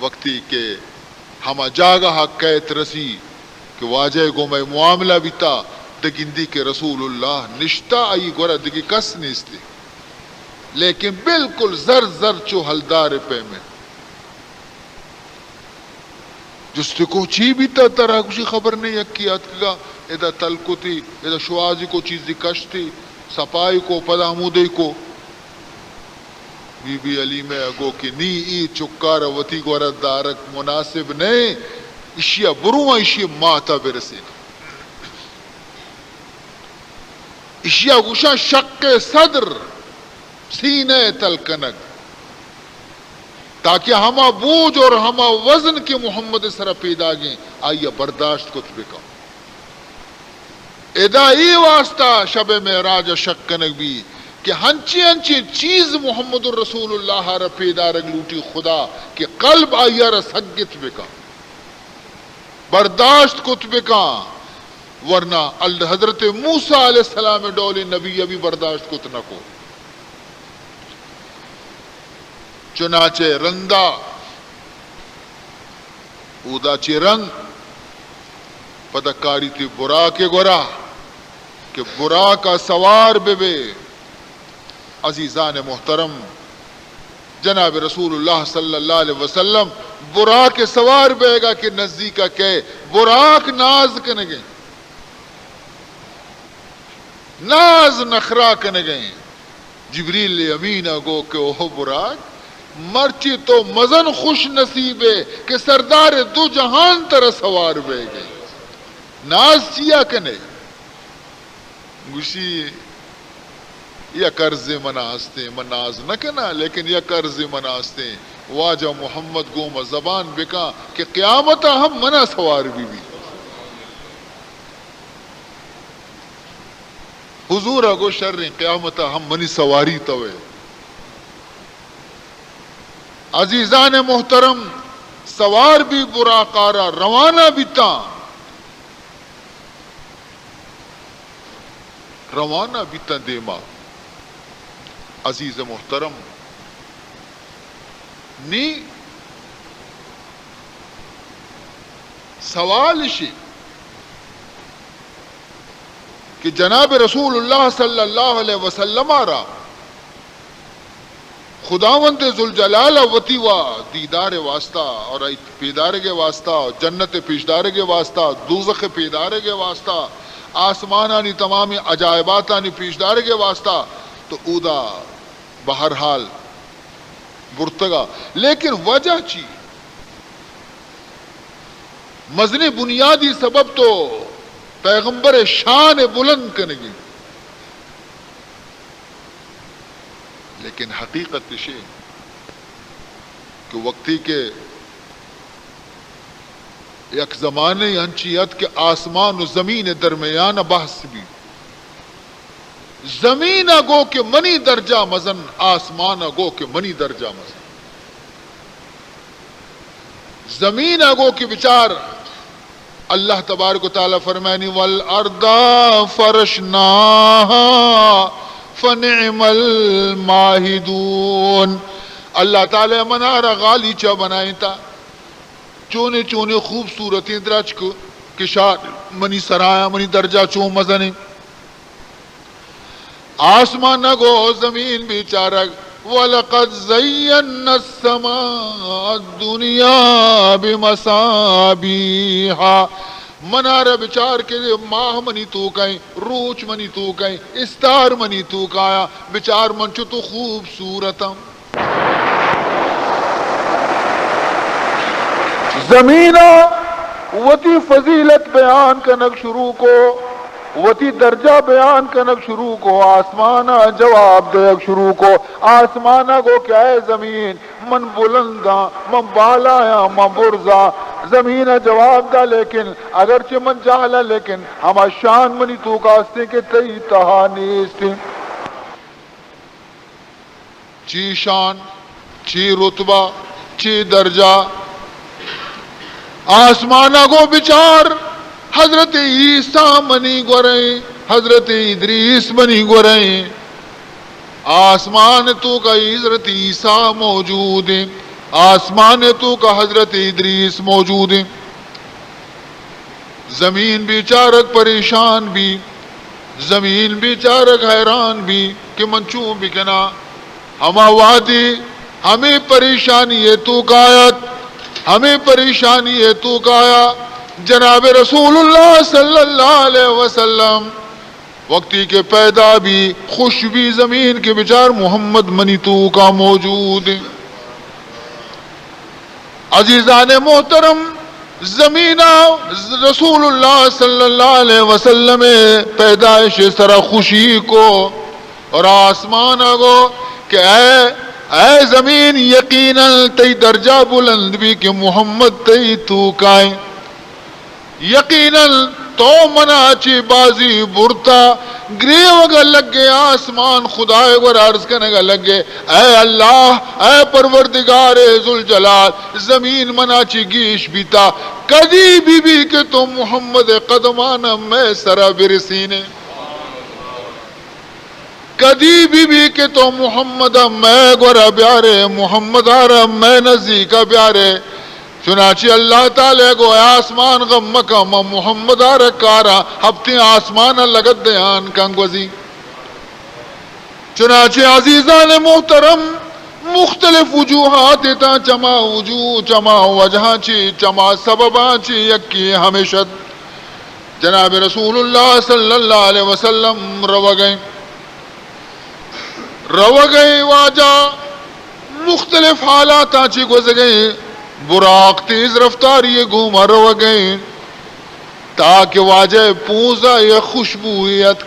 وقتی کے ہما جاگا حق کیت رسی کہ واجہ گومائی معاملہ بیتا دگندی کے رسول اللہ نشتا آئی گورا دگی کس نیستی لیکن بالکل زر زر چو حلدار پہ میں جس کو چی بھی تا طرح کچھ خبر نہیں یکیات کا ادا تلکو تھی ادا شوازی کو چیزی کش تھی سپائی کو پدامودی کو بی بی علی میں اگو کی نی ای چکار وطی گورد دارک مناسب نہیں اشیا بروہ اشیا ماتا برسی اشیا گوشا شق صدر سینے تلکنک تاکہ ہما بوجھ اور ہما وزن کے محمد سر پیدا گئیں آئیے برداشت کچھ بکا ادا ای واسطہ شب معراج شکنک بھی کہ ہنچی ہنچی چیز محمد الرسول اللہ را پیدا رگ لوٹی خدا کہ قلب آئیے را سگت بکا برداشت کچھ بکا ورنہ حضرت موسیٰ علیہ السلام ڈولی نبی ابھی برداشت کچھ نہ کو چنانچہ رندہ اودا چی رنگ پدکاری تھی برا کے گورا کہ برا کا سوار بے عزیزان محترم جناب رسول اللہ صلی اللہ علیہ وسلم برا کے سوار بے گا کہ نزدیکا کہ براک ناز کنگیں ناز نخرا کنگیں جبریل امین گو کہ اوہ براک مرچی تو مزن خوش نصیبے کہ سردار دو جہان تر سوار بے گئے ناز چیا کنے گوشی یا قرض مناستے مناز نہ کنا لیکن یا قرض مناستے واجہ محمد گوم زبان بکا کہ قیامت ہم منا سوار بھی حضور اگو شر قیامت ہم منی سواری توے عزیزان محترم سوار بھی برا کارا روانہ بھی تا روانہ بھی تا دیما عزیز محترم نی سوال شی کہ جناب رسول اللہ صلی اللہ علیہ وسلم آرہ خداوند ذوالجلال وتی وا دیدار واسطہ اور پیدار کے واسطہ جنت پیشدار کے واسطہ دوزخ پیدار کے واسطہ آسمانانی تمام عجائباتانی پیشدار کے واسطہ تو اودا بہرحال برتگا لیکن وجہ چی مزن بنیادی سبب تو پیغمبر شان بلند کرنگی لیکن حقیقت یہ کہ وقتی کے یک زمانے انچیت کے آسمان و زمین درمیان بحث بھی زمین گو کے منی درجہ مزن آسمان گو کے منی درجہ مزن زمین گو کے بچار اللہ تبارک و تعالی فرمانی والارض فرشناها فنعم الماہدون اللہ تعالی منارا غالی چا بنائی تا چونے چونے خوبصورتیں درج کو کشار منی سرایا منی درجہ چون مزنے آسمان نگو زمین بیچارک وَلَقَدْ زَيَّنَّا السَّمَاءَ الدُّنْيَا بِمَصَابِيحَ منارہ بچار کے لئے ماہ منی تو کہیں روچ منی تو کہیں استار منی تو کہایا بچار منچو تو خوبصورتا زمینہ وتی فضیلت بیان کنک شروع کو وتی درجہ بیان کنک شروع کو آسمانہ جواب دیک شروع کو آسمانہ کو کیا ہے زمین من بلندہ من بالایا من برزا زمین جواب دا لیکن اگرچہ من جالا لیکن ہما شان منی تو کاستے کے تی تہانیستی چی شان چی رتبہ چی درجہ آسمانہ کو بچار حضرت عیسیٰ منی گوریں حضرت ادریس منی گوریں آسمان تو کا حضرت عیسیٰ موجود ہیں آسمان تو کا حضرت ادریس موجود ہیں زمین بھی چارک پریشان بھی زمین بھی چارک حیران بھی کہ منچوں بھی کنا ہما وادی ہمیں پریشانی ہے تو کایت ہمیں پریشانی ہے تو کایا جناب رسول اللہ صلی اللہ علیہ وسلم وقتی کے پیدا بھی خوش بھی زمین کے بچار محمد منی تو کا موجود ہے عزیزان محترم زمینہ رسول اللہ صلی اللہ علیہ وسلم پیدائش سرا خوشی کو اور آسمان کو کہ اے زمین یقیناً تی درجہ بلند بھی کہ محمد تی تو کائیں یقیناً تو مناچی بازی برتا گریو اگر لگ گئے آسمان خدای ور عرض کرنے گا لگ گئے اے اللہ اے پروردگار ذوالجلال زمین مناچی گیش بیتا کدی بھی کہ تو محمد قدمانا میں سرا برسینے کدی بھی کہ تو محمد میں گورا بیارے محمد آرہ میں نزدیکا بیارے چنانچہ اللہ تعالیٰ کو آسمان غم مکم محمد آرہ کارا ہفتے آسمان لگت دیان کنگوزی چنانچہ عزیزان محترم مختلف وجوہات تا چما وجوہ چما وجہاں چی چما سبباں چی یکی ہمیشہ جناب رسول اللہ صلی اللہ علیہ وسلم رو گئے واجہ مختلف حالات آنچی گزر گئے براق تیز رفتاری گھوما رو گئے تاکہ واجہ پوزا یہ خوشبویت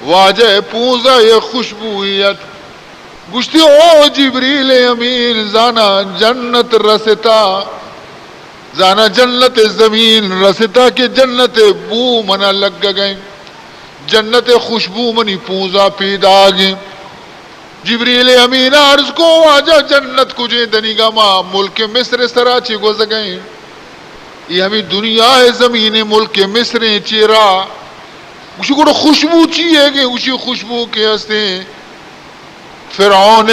واجہ پوزا یہ خوشبویت گشتی او جبریل امین زانا جنت رستا زانا جنت زمین رستا کہ جنت بو منا لگ گئے جنت خوشبو منی پوزا پیدا گئے جبریل امین عرض کو آجا جنت کجھے دنیگا ماں ملک مصر سراچی گوز گئے یہ ہمیں دنیا زمین ملک مصر چیرا اسی کو خوشبو چیئے گے اسی خوشبو کے ہستے فرعون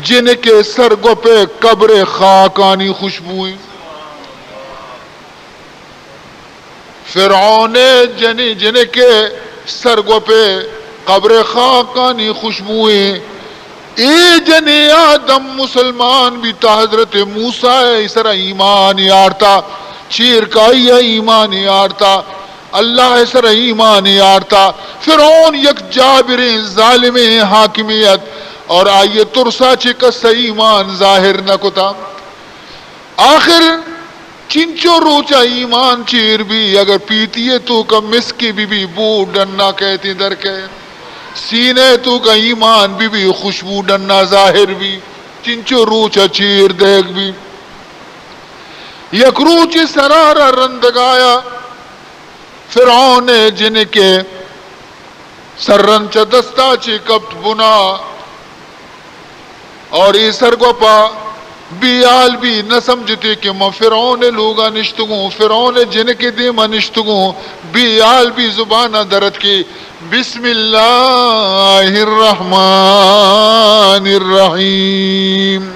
جن کے سرگو پہ قبر خاکانی خوشبوئیں فرعون جن کے سرگو پہ قبر خاکانی خوشبوئیں اے جن آدم مسلمان بھی تا حضرت موسیٰ اسرا ایمان یارتا چیر کا ایمان یارتا اللہ اسرا ایمان یارتا فرعون یک جابر ظالم حاکمیت اور آئیے ترسا چکس ایمان ظاہر نہ کتا آخر چنچو روچا ایمان چیر بھی اگر پیتی ہے تو کا مسکی بھی بو ڈننا کہتی در کے سینے تو کا ایمان بھی خوشبو ڈننا ظاہر بھی چنچو روچا چیر دیکھ بھی یک روچی سرارا رندگایا فرعون جن کے سرن چا دستا چی کبت بنا اور ای سرگو پا بیال بھی نہ سمجھتے کہ میں فرعون لوگا نشتگوں فرعون جن کے دیما نشتگوں بیال بھی زبانہ درد کی بسم اللہ الرحمن الرحیم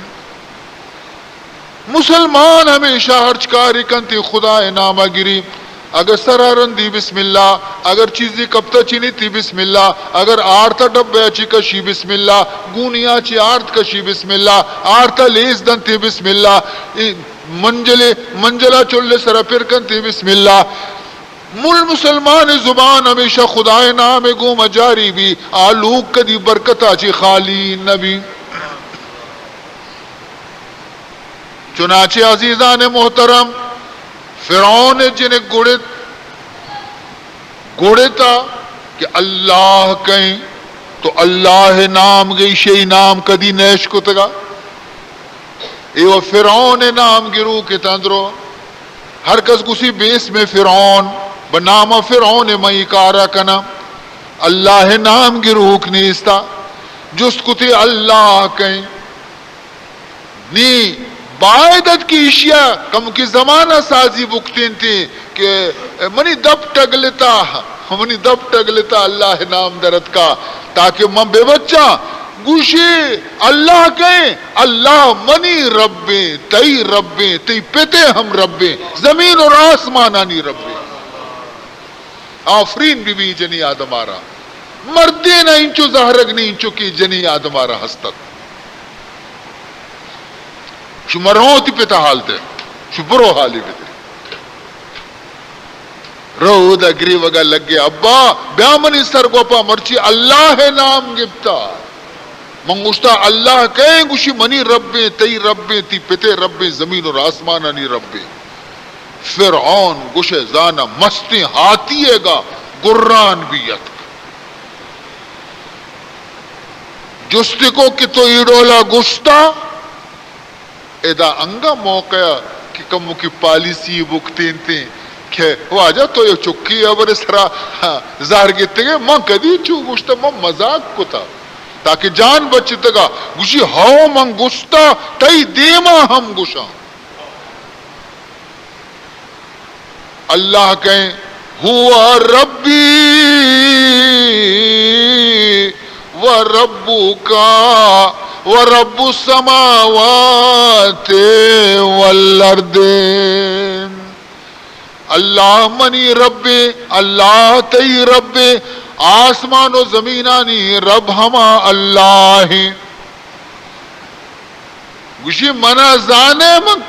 مسلمان ہمیشہ ہرچکاری کنتی خدا نامہ گری اگر سرارن دی بسم اللہ اگر چیزی کپتا چینی تی بسم اللہ اگر آرتا ڈبے اچھی کشی بسم اللہ گونیا چی آرت کشی بسم اللہ آرتا لیز دن تی بسم اللہ منجلہ چلے سرا پرکن تی بسم اللہ مل مسلمان زبان ہمیشہ خدای نام گوم جاری بھی آلوک کدی برکتا چی خالی نبی چنانچہ عزیزان محترم فرعون جن گوڑے تا کہ اللہ کہیں تو اللہ نام گئی شئی نام کدی نیش کو تگا ایو فرعون نام گرو کے تندرو ہر کس کسی بیس میں فرعون بنام فرعون مئی کارا کنا اللہ نام گروک نیستا جست کتے اللہ کہیں نی باعدت کی اشیاء کم کی زمانہ سازی بکتین تھی کہ منی دب ٹگ لیتا اللہ نام درد کا تاکہ من بے بچہ گوشی اللہ کہیں اللہ منی ربے تی پیتے ہم ربے زمین اور آسمانانی ربے آفرین بی بی جنی آدم آرا مردے نہ انچو زہرگ نہیں انچو کی جنی آدم آرا ہستت شو مرہوتی پیتا حال دے شو برو حالی بھی دے رو دا گری وگا لگ گیا ابا بیامنی سر کو پا مرچی اللہ نام گفتا منگوشتا اللہ کہیں گوشی منی ربے تی پیتے ربے زمین اور آسمانانی ربے فرعون گوشے زانا مستی ہاتھیے گا گران بیت جستی کو کہ تو ایڈولا گشتا ادا انگا موقع کہ کمو کی پالیسی بکتین تین کہ واجہ تو یہ چکی ابر سرا زہر گیتے گئے من کدی چو گشتا من مزاق کو تھا تاکہ جان بچتا گا گوشی ہاؤ من گشتا تئی دیما ہم گشا اللہ کہیں ہوا ربی و ربو کا ورب السماوات والارض اللہ منی رب اللہ تی رب آسمان و زمینانی رب ہما اللہ ہیں گوشی منا زانے من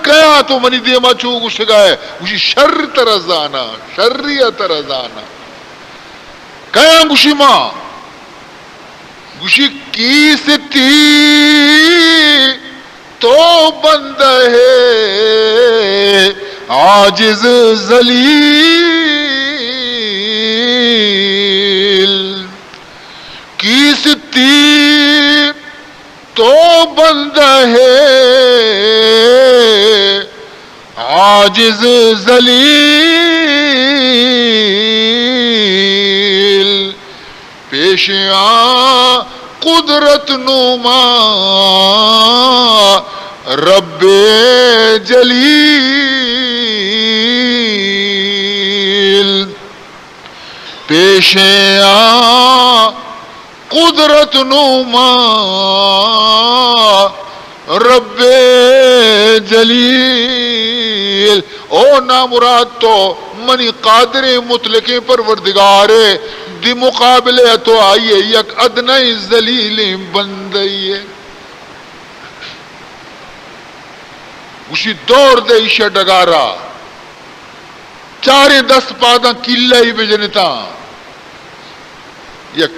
کیا تو منی دیما چو گوش گئے گوشی شر تر زانا شریہ تر زانا کیا گوشی ماں گوشی کی ستی تو بند ہے عاجز ذلیل کی ستی تو بند ہے عاجز ذلیل پیش آ قدرت نما رب جلیل پیش آ قدرت نما رب جلیل او نامراد تو منی قادر مطلق پروردگار دی مقابلے تو آئیے یک ادنی ذلیل بندئیے اسی دور دے ایشہ ڈگارا چارے 10 پاداں کلہی بجنتا یک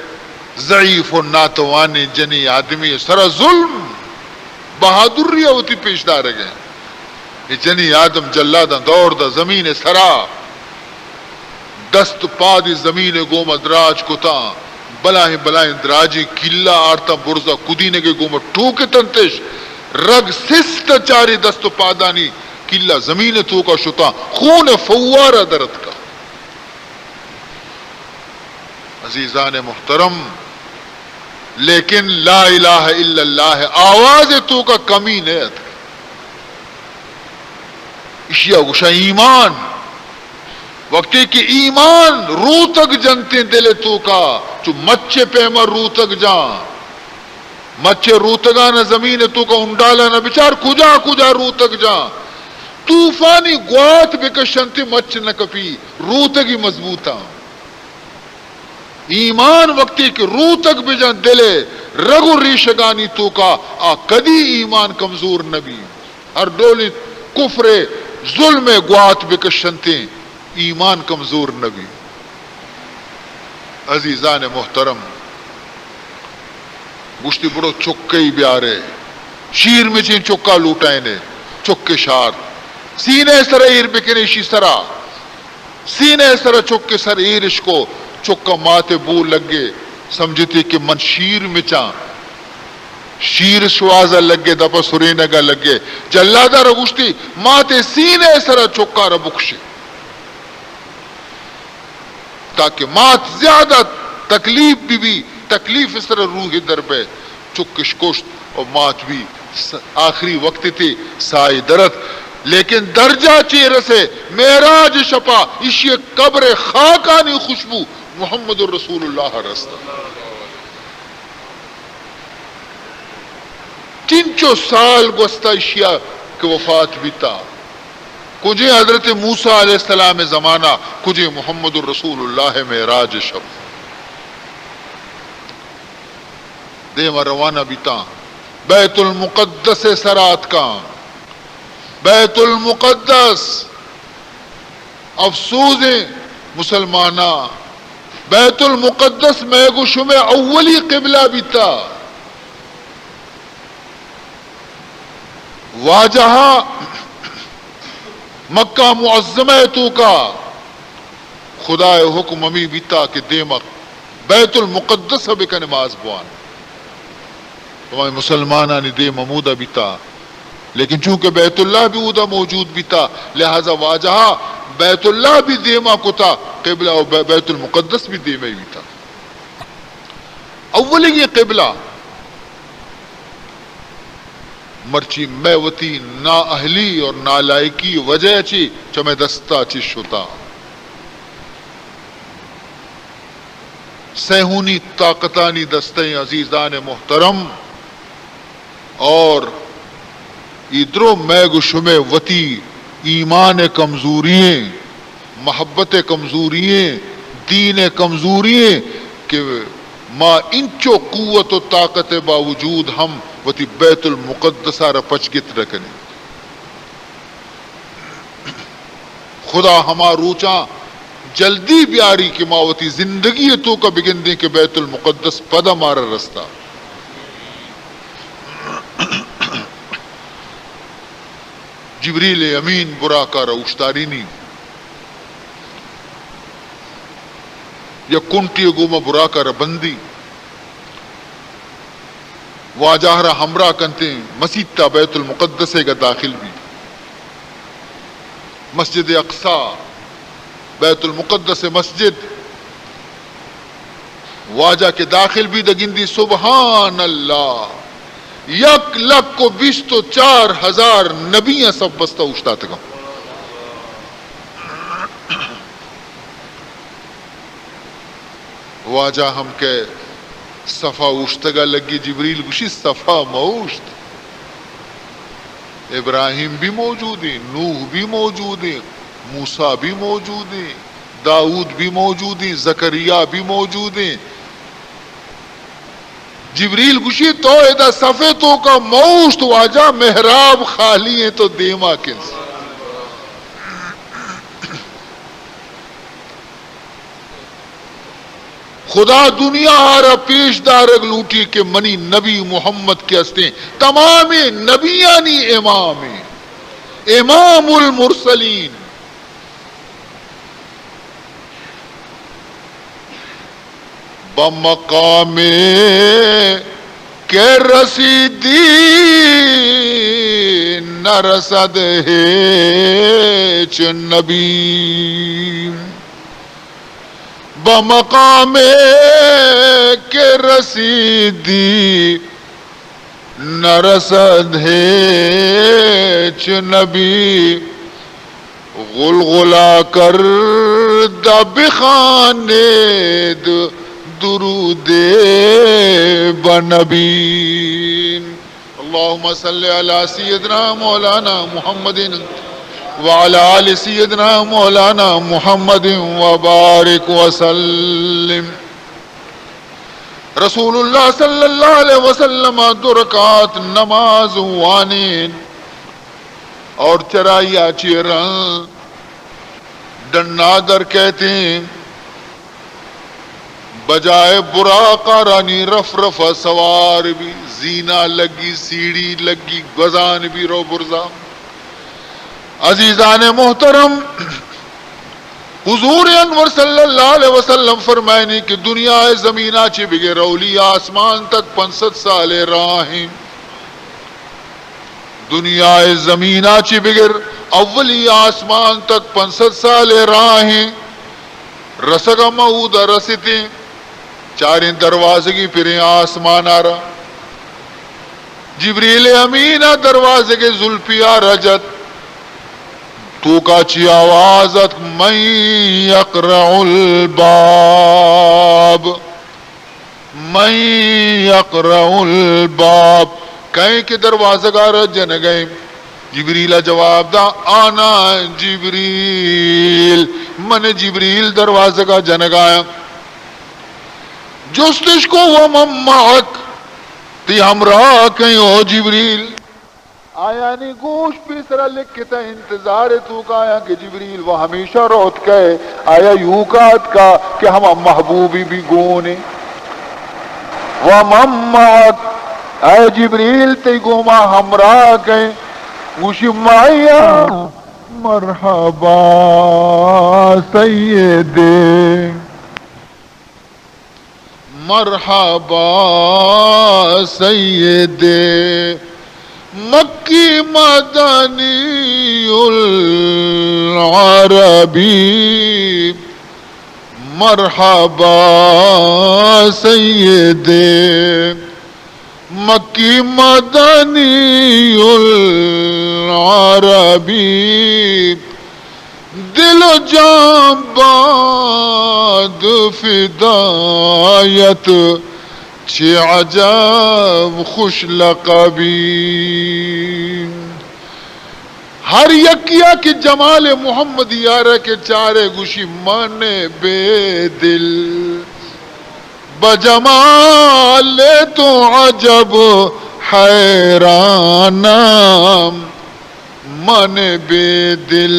ضعیف و ناتوانی جنی آدمی سرا ظلم بہادری ہوتی پیشدار گئے یہ جنی آدم جلادہ دور دا زمین سرا دست پادی زمین گومت دراج کتا بلائیں دراجی کلا آرتا برزا کدینے کے گومت ٹوکے تنتش رگ سست چاری دست پادانی کلا زمین توکا شتا خون فوارہ درد کا عزیزان محترم لیکن لا الہ الا اللہ آواز تو کا کمی نیت اشیاء گوشا ایمان وقتی کہ ایمان روح تک جنتے دلے تو کا چو مچے پیما روح تک جان مچے روح تگانا زمین تو کا انڈالانا بچار کجا روح تک جان طوفانی گوات بکشنتی مچ نکپی روح تک ہی مضبوطا ایمان وقتی کہ روح تک بجن دلے رگو ریشگانی تو کا کدی ایمان کمزور نبی ہر ڈولی کفر ظلم گوات بکشنتے ایمان کمزور نبی عزیزان محترم گشتی بڑو چکے بیارے شیر میں چین چکا لوٹائیں نے چکے شار سینے سر ایر بکنے شی سرا سینے سر چکے سر ایرش کو چکا ماتے بو لگے سمجھتی کہ من شیر میں چاں شیر شوازہ لگے دپا سرینگا لگے جلادہ رگوشتی ماتے سینے سر چکا ربکشے تاکہ مات زیادہ تکلیف بھی تکلیف اس طرح روح در پہ چکش کشت اور مات بھی آخری وقت تھی سائے درت لیکن درجہ چیر سے معراج شپا اسی قبر خاکانی خوشبو محمد الرسول اللہ رستہ تینچو سال گوستا اشیاء کہ وفات بیتا کجھے حضرت موسیٰ علیہ السلام زمانہ کجھے محمد الرسول اللہ معراج شب دے روانہ بیتا بیت المقدس سرات کا بیت المقدس افسوس مسلمانہ بیت المقدس میں گشم اولی قبلہ بیتا واجہا مکہ معظمہ تو کا خدا حکم امی بیتا کہ دیمک بیت المقدس بکا نماز بوان تمہیں مسلمانہ نے دے ممودہ بیتا لیکن چونکہ بیت اللہ بھی ادھا موجود بیتا لہذا واجہا بیت اللہ بھی دیما کتا قبلہ اور بیت المقدس بھی دیما ہی بیتا اولی یہ قبلہ مرچی میوتی نا اہلی اور نالائکی وجہ چی چمیں دستا چی شتا سہونی طاقتانی دستیں عزیزان محترم اور ادرو میگ شمے وتی ایمان کمزورییں محبت کمزورییں دین کمزورییں کہ ما انچو قوت و طاقت باوجود ہم وتی بیت المقدسہ را پچگت رکھنے خدا ہما روچاں جلدی بیاری کہ ما وتی زندگی تو کا بگن دیں کہ بیت المقدس پدا مارا رستہ جبریل امین برا کا روشتاری نہیں یا کنٹی گوما برا کا ربندی واجہرہ ہمراہ کنتے مسجد تا بیت المقدس کا داخل بھی مسجد اقصی بیت المقدس مسجد واجہ کے داخل بھی دگندی سبحان اللہ 1,24,000 نبیاں سب بستہ اشتا تکا واجہ ہم کے صفا اشتگا لگی جبریل گوشی صفا موشت ابراہیم بھی موجود ہیں نوح بھی موجود ہیں موسیٰ بھی موجود ہیں داؤد بھی موجود ہیں زکریا بھی موجود ہیں جبریل گوشی تو ایدہ صفے تو کا موشت واجہ محراب خالی ہیں تو دیما کنس خدا دنیا آرہ پیش دارگ لوٹی کہ منی نبی محمد کے ہستے تمام نبیانی امام امام المرسلین بمقام کے رسیدی نہ رسد ہے چن نبی بمقام کے رسیدی نہ رسد ہے چ نبی غلغلہ کر بخانے درود بنبی اللہم صلی علی سیدنا مولانا محمد وعلى آل سیدنا مولانا محمد وبارک وسلم رسول اللہ صلی اللہ علیہ وسلم 2 رکعت نماز وانین اور چرایا چیرن ڈنادر کہتے ہیں بجائے براقہ رانی رف رف سوار بھی زینہ لگی سیڑھی لگی گزان بھی رو برزا عزیزان محترم حضور انور صلی اللہ علیہ وسلم فرمائنی کہ دنیا زمینہ چی بغیر اولی آسمان تک 500 سال راہیں دنیا زمینہ چی بغیر اولی آسمان تک 500 سال راہیں رسگا مہودہ رستے چاریں دروازگی پھریں آسمان آ رہا جبریل امینہ دروازے کے زلفیا رجت تو کا چی آوازت من یقرع الباب من یقرع الباب کہیں کہ دروازہ کا رج جن گئے جبریل جواب دا آنا جبریل من جبریل دروازہ کا جن گایا جستش کو ومن معک تی ہمراہ کہیں او جبریل آیا نہیں گوش پیسرا لکھتا انتظار تو کا آیا کہ جبریل وہ ہمیشہ روت کہے آیا یوں کہت کا کہ ہم محبوبی بھی گونے ومن معک اے جبریل تی گوما ہمراہ کہیں گوشی معیا مرحبا سیدے مرحبا سیدے مکی مدنی العربی مرحبا سیدے مکی مدنی العربی دل و جان باد فدایت چه عجب خوش لقبی ہر یکیا کی جمال محمد یارہ کے چارے گوشی من بے دل بجمال تو عجب حیرانم من بے دل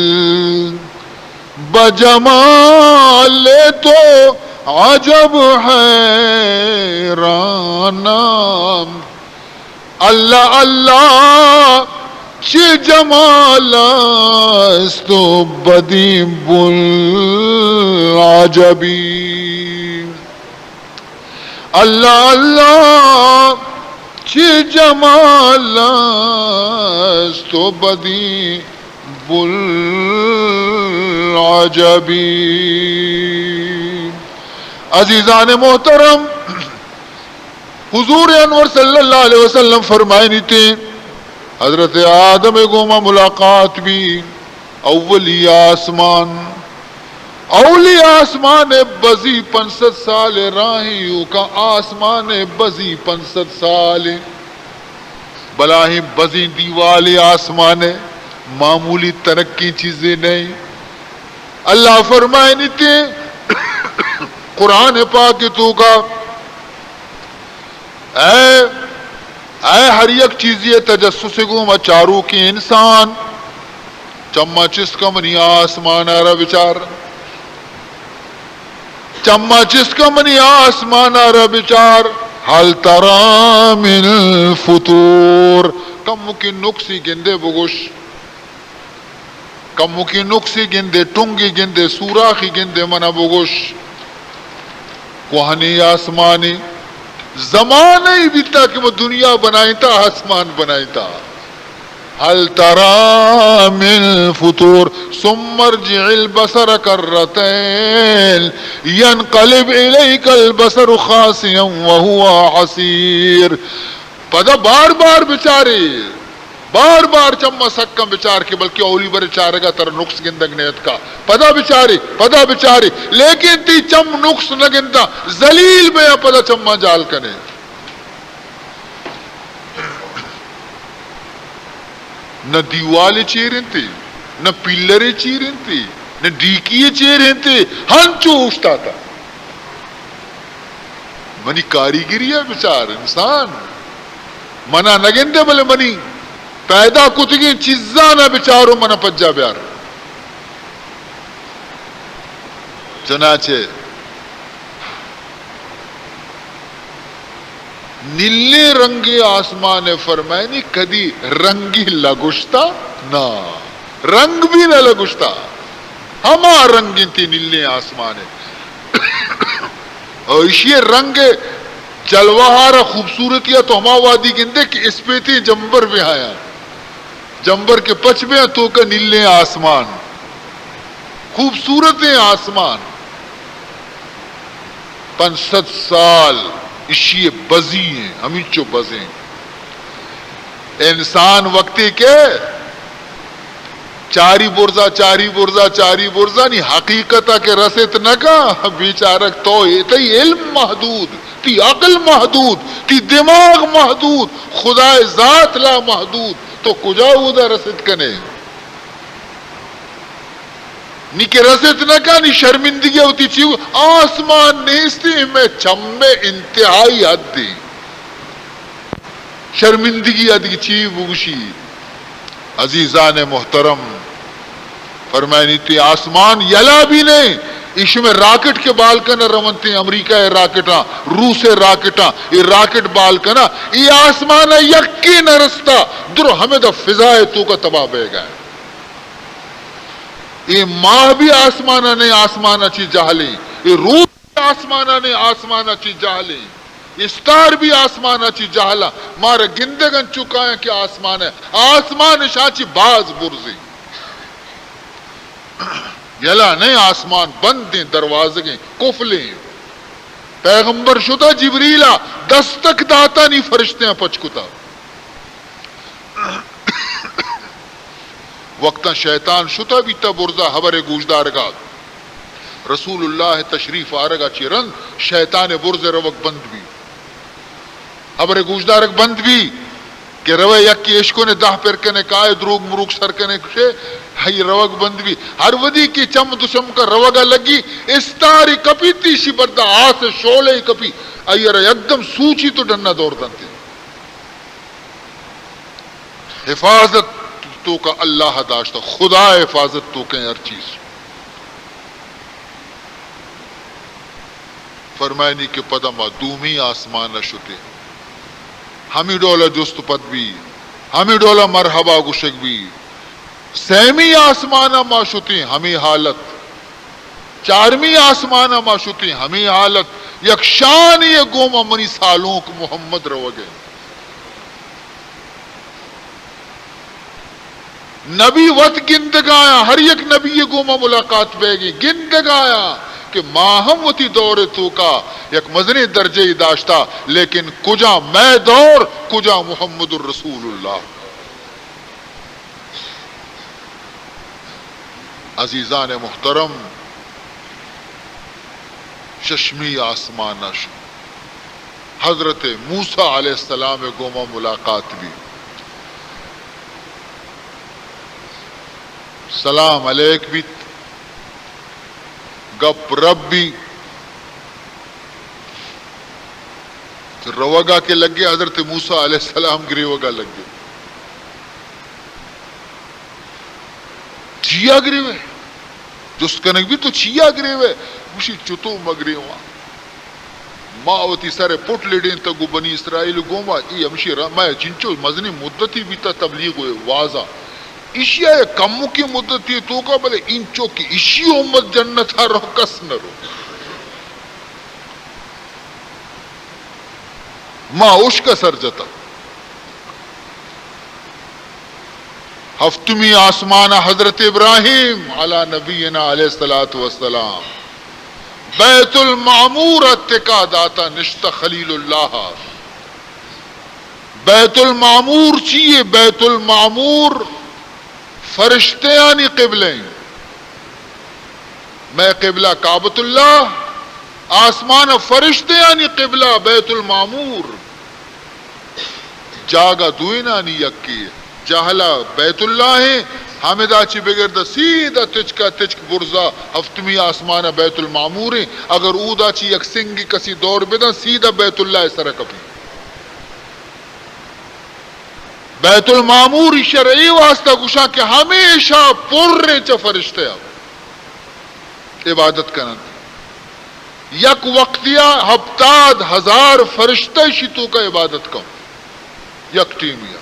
بجمال تو عجب حیرانم اللہ اللہ چه جمال است و بدیم العجبی اللہ اللہ چه جمال است و بدیم العجبی عزیزان محترم حضور انور صلی اللہ علیہ وسلم فرمائے تھے حضرت آدم گوما ملاقات بھی اولی آسمان بزی 500 سال راہیوں کا آسمان بزی 500 سال بلاہی بزی دیوال آسمان معمولی ترقی چیزیں نہیں اللہ فرمائے نیتے قرآن پاک تو کا اے ہر یک چیزی تجسس گوما چارو کی انسان چما چس کا منی آسمان آرہ بچار چما چس کا منی آسمان آرہ بچار حل ترى من الفطور کم کی نقصی گندے بگوش کم کی نقصی گندے ٹنگی گندے سوراخی گندے منا بگوش کوہنی آسمانی زمانہ ہی بیتا کہ وہ دنیا بنائی تا آسمان بنائی تا حل ترى من فطور ثم ارجع البصر كرتين ينقلب إليك البصر خاسئا وهو حسير پدا بار بار بچارے بار بار چما سکم بچار کے بلکہ اولی بر چارے گا تر نقص گندگ نیت کا پدا بچارے لیکن تی چم نقص نہ گندا ذلیل بیا پدا چما جال کنے نہ دیوالے چیریں تھے نہ پلرے چیریں تھے نہ ڈیکیے چیریں تھے ہنچو اٹھتا تھا منی کاریگری ہے بچار انسان منا نگندے بلے منی پیدا کتگی چیزاں نہ بچارو منا پجا بیار چنانچہ نیلے رنگی آسمان فرمائے نہیں کدی رنگی لگشتا نہ رنگ بھی نہ لگشتا ہما رنگی تھی نیلے آسمان اور اسی رنگ جلوہارا خوبصورتیہ تو ہما وادی گندے کہ اس پہ تھی جمبر میں آیا جمبر کے پچ میں تو کا نیلے آسمان خوبصورت آسمان 500 سال اسی بزی ہیں ہمیں چو بزیں انسان وقتی کے چاری برزا نہیں حقیقتا کے رسیت نہ کا بیچارک تو تی علم محدود تی عقل محدود تی دماغ محدود خدا ذات لا محدود تو کجا اودا رسیت کنے نی کے رسیت نہ کا نی شرمندگی ہوتی چیو آسمان نیستی میں چمبے انتہائی حد دی شرمندگی ادی چیو بوشی عزیزان محترم فرمائنی تی آسمان یلا بھی نہیں اس میں راکٹ کے بال کنا روانتے امریکہ راکٹاں روس راکٹاں یہ راکٹ بال کنا یہ آسمان یکی نرستا در ہمیں دا فضائے تو کا تباہ بے گئے یہ ماہ بھی آسمانہ نے آسمانہ چی جہلی یہ روس بھی آسمانہ نے آسمانہ چی جہلی استار بھی آسمانہ چی جہلا مارے گندگن چکا ہے کہ آسمان ہے آسمان شاچی باز برزی یلا نہیں آسمان بند دیں دروازے کفلیں پیغمبر شدہ جبریلا دستک داتا نہیں فرشتے ہیں پچکتا وقتا شیطان شتا بھی تا برزا حبر گوشدار گا رسول اللہ تشریف آرگا چیرن شیطان برز روک بند بھی حبر گوشدارک بند بھی کہ روے یکی عشقوں نے دہ پر کنے کائے دروگ مروگ سر کنے کشے ہی روگ بند بھی ہر ودی کی چم دشم کا روگا لگی استاری کپی تیشی بردہ آس شولے کپی ایرہ یکدم سوچی تو ڈننا دور دنتے حفاظت تو کا اللہ داشتا خدا حفاظت تو کہیں ہر چیز فرمائنی کے پدہ معدومی آسمان شتے ہمیں ڈولا جست پد بھی ہمیں ڈولا مرحبا گشک بھی سیمی آسمانہ معشوتی ہمیں حالت چارمی آسمانہ معشوتی ہمیں حالت یکشان یہ گوما منی سالوں کو محمد رو گئے نبی وط گندگایا ہر یک نبی یہ گوما ملاقات بے گی گندگایا کہ ماہم وتی دور تو کا یک مزنی درجے داشتا لیکن کجا میں دور کجا محمد الرسول اللہ عزیزان محترم ششمی آسمان حضرت موسیٰ علیہ السلام گوما ملاقات بھی سلام علیک بھی گپ رب بھی روگا کے لگ گئے حضرت موسیٰ علیہ السلام کی روگا لگ گئے چیا گریوے جس کنک بھی تو چیا گریوے مشی چتو مگریوہ ماوتی سارے پوٹ لیڈین تگو بنی اسرائیل گوما ای ہمشی رمائے چنچو مزنی مدتی بھی تا تبلیغ ہوئے واضح اشیاء کمو کی مدتی تو کا بلے انچو کی اشی امت جنت رو کس نہ رو ماں اوش کا سر جتا ہفتمی آسمان حضرت ابراہیم علی نبینا علیہ السلام بیت المعمور اتکا داتا نشتہ خلیل اللہ بیت المعمور چیئے بیت المعمور فرشتے آنی قبلیں میں قبلہ کعبۃ اللہ آسمان فرشتے آنی قبلہ بیت المعمور جاگا دوئن آنی یکی جہلا بیت اللہ ہے حامدہ چی بگر دا سیدھا تچکا تچک برزا ہفتمی آسمان بیت المعمور ہے اگر اودا چی یک سنگی کسی دور بیدا سیدھا بیت اللہ سرک اپنی بیت المعمور شرعی واسطہ گوشا کہ ہمیشہ پورے چا فرشتے عبادت کرن یک وقتیا ہفتاد ہزار فرشتے شیتو کا عبادت کم یک ٹیمیا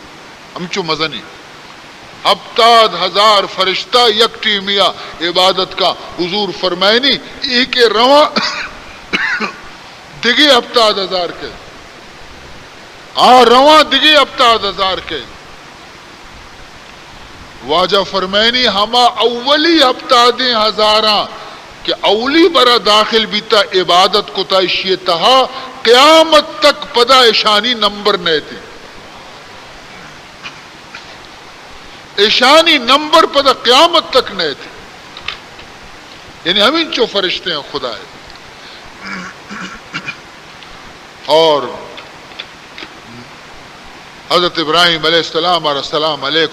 ہمچو مزنی ہفتاد ہزار فرشتہ یک ٹیمیا عبادت کا حضور فرمائنی ایک رواں دگے ہفتاد ہزار کے رواں دگے ہفتاد ہزار کے واجہ فرمائنی ہما اولی ہفتادیں ہزاراں کہ اولی برا داخل بیتا عبادت کو تائشی تہا قیامت تک پدا اشانی نمبر نہیں تھی ایشانی نمبر پتہ قیامت تک نئے تھے، یعنی ہمیں جو فرشتے ہیں خدا ہے. اور حضرت ابراہیم علیہ السلام اور السلام علیہ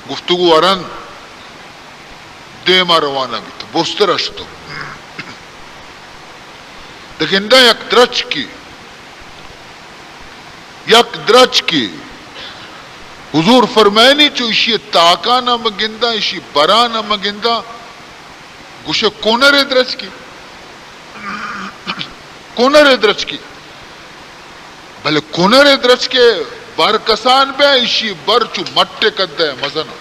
گفتگو ارن دیما روانہ بھی تو بسترش تو دکھندہ یک درچ کی حضور فرمائنی چو اشی تاکا نہ مگندہ اشی برا نہ مگندہ گوشے کونر درچ کی بھلے کونر درچ کے بر کسان بے اشی بر چو مٹے کدہ مزنہ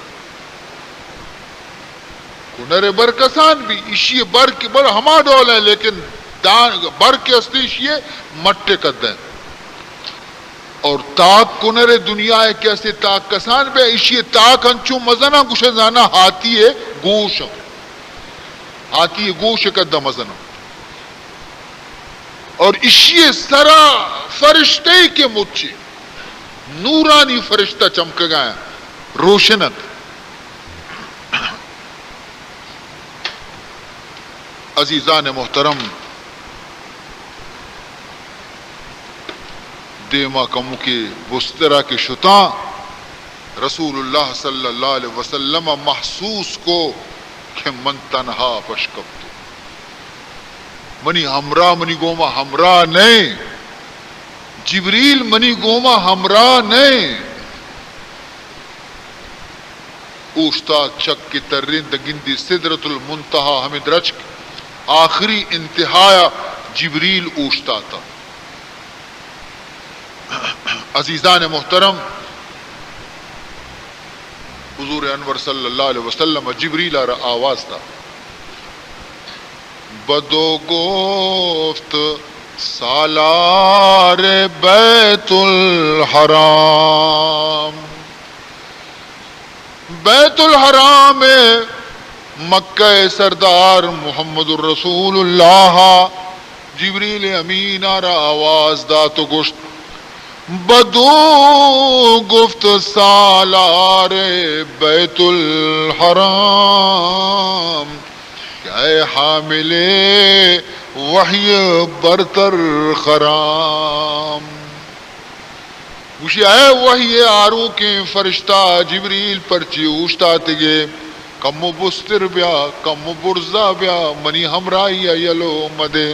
کونر بر کسان بھی اشی بر کی بر ہما ڈول ہے لیکن بر کے استے اشی مٹے کدہ اور تاک کنر دنیا ہے کیسے تاک کسان بے اشی تاک انچو مزنہ گوشے زانا ہاتھی ہے گوش کدہ مزنہ اور اشی سرا فرشتے کے مچے نورانی فرشتہ چمک گیا روشنت. عزیزان محترم دیما کمو کے بسترہ کے شتاں رسول اللہ صلی اللہ علیہ وسلم محسوس کو کہ من تنہا پشکب تو منی ہمراہ منی گوما ہمراہ نہیں جبریل منی گوما ہمراہ نہیں اوشتا چک کی ترند گندی صدرت المنتہا ہمیں درج آخری انتہایا جبریل اوشتا تھا. عزیزان محترم حضور انور صلی اللہ علیہ وسلم جبریل آرہ آواز تھا بدو گفت سالار بیت الحرام مکہ سردار محمد الرسول اللہ جبریل امین آرہ آواز دا تو گوشت بدو گفت سالار بیت الحرام اے حامل وحی برتر خرام گوشی اے وحی آرو کے فرشتہ جبریل پرچی اوشتا تگے کمو بستر بیا کمو برزا بیا منی ہمرائی یلو مدے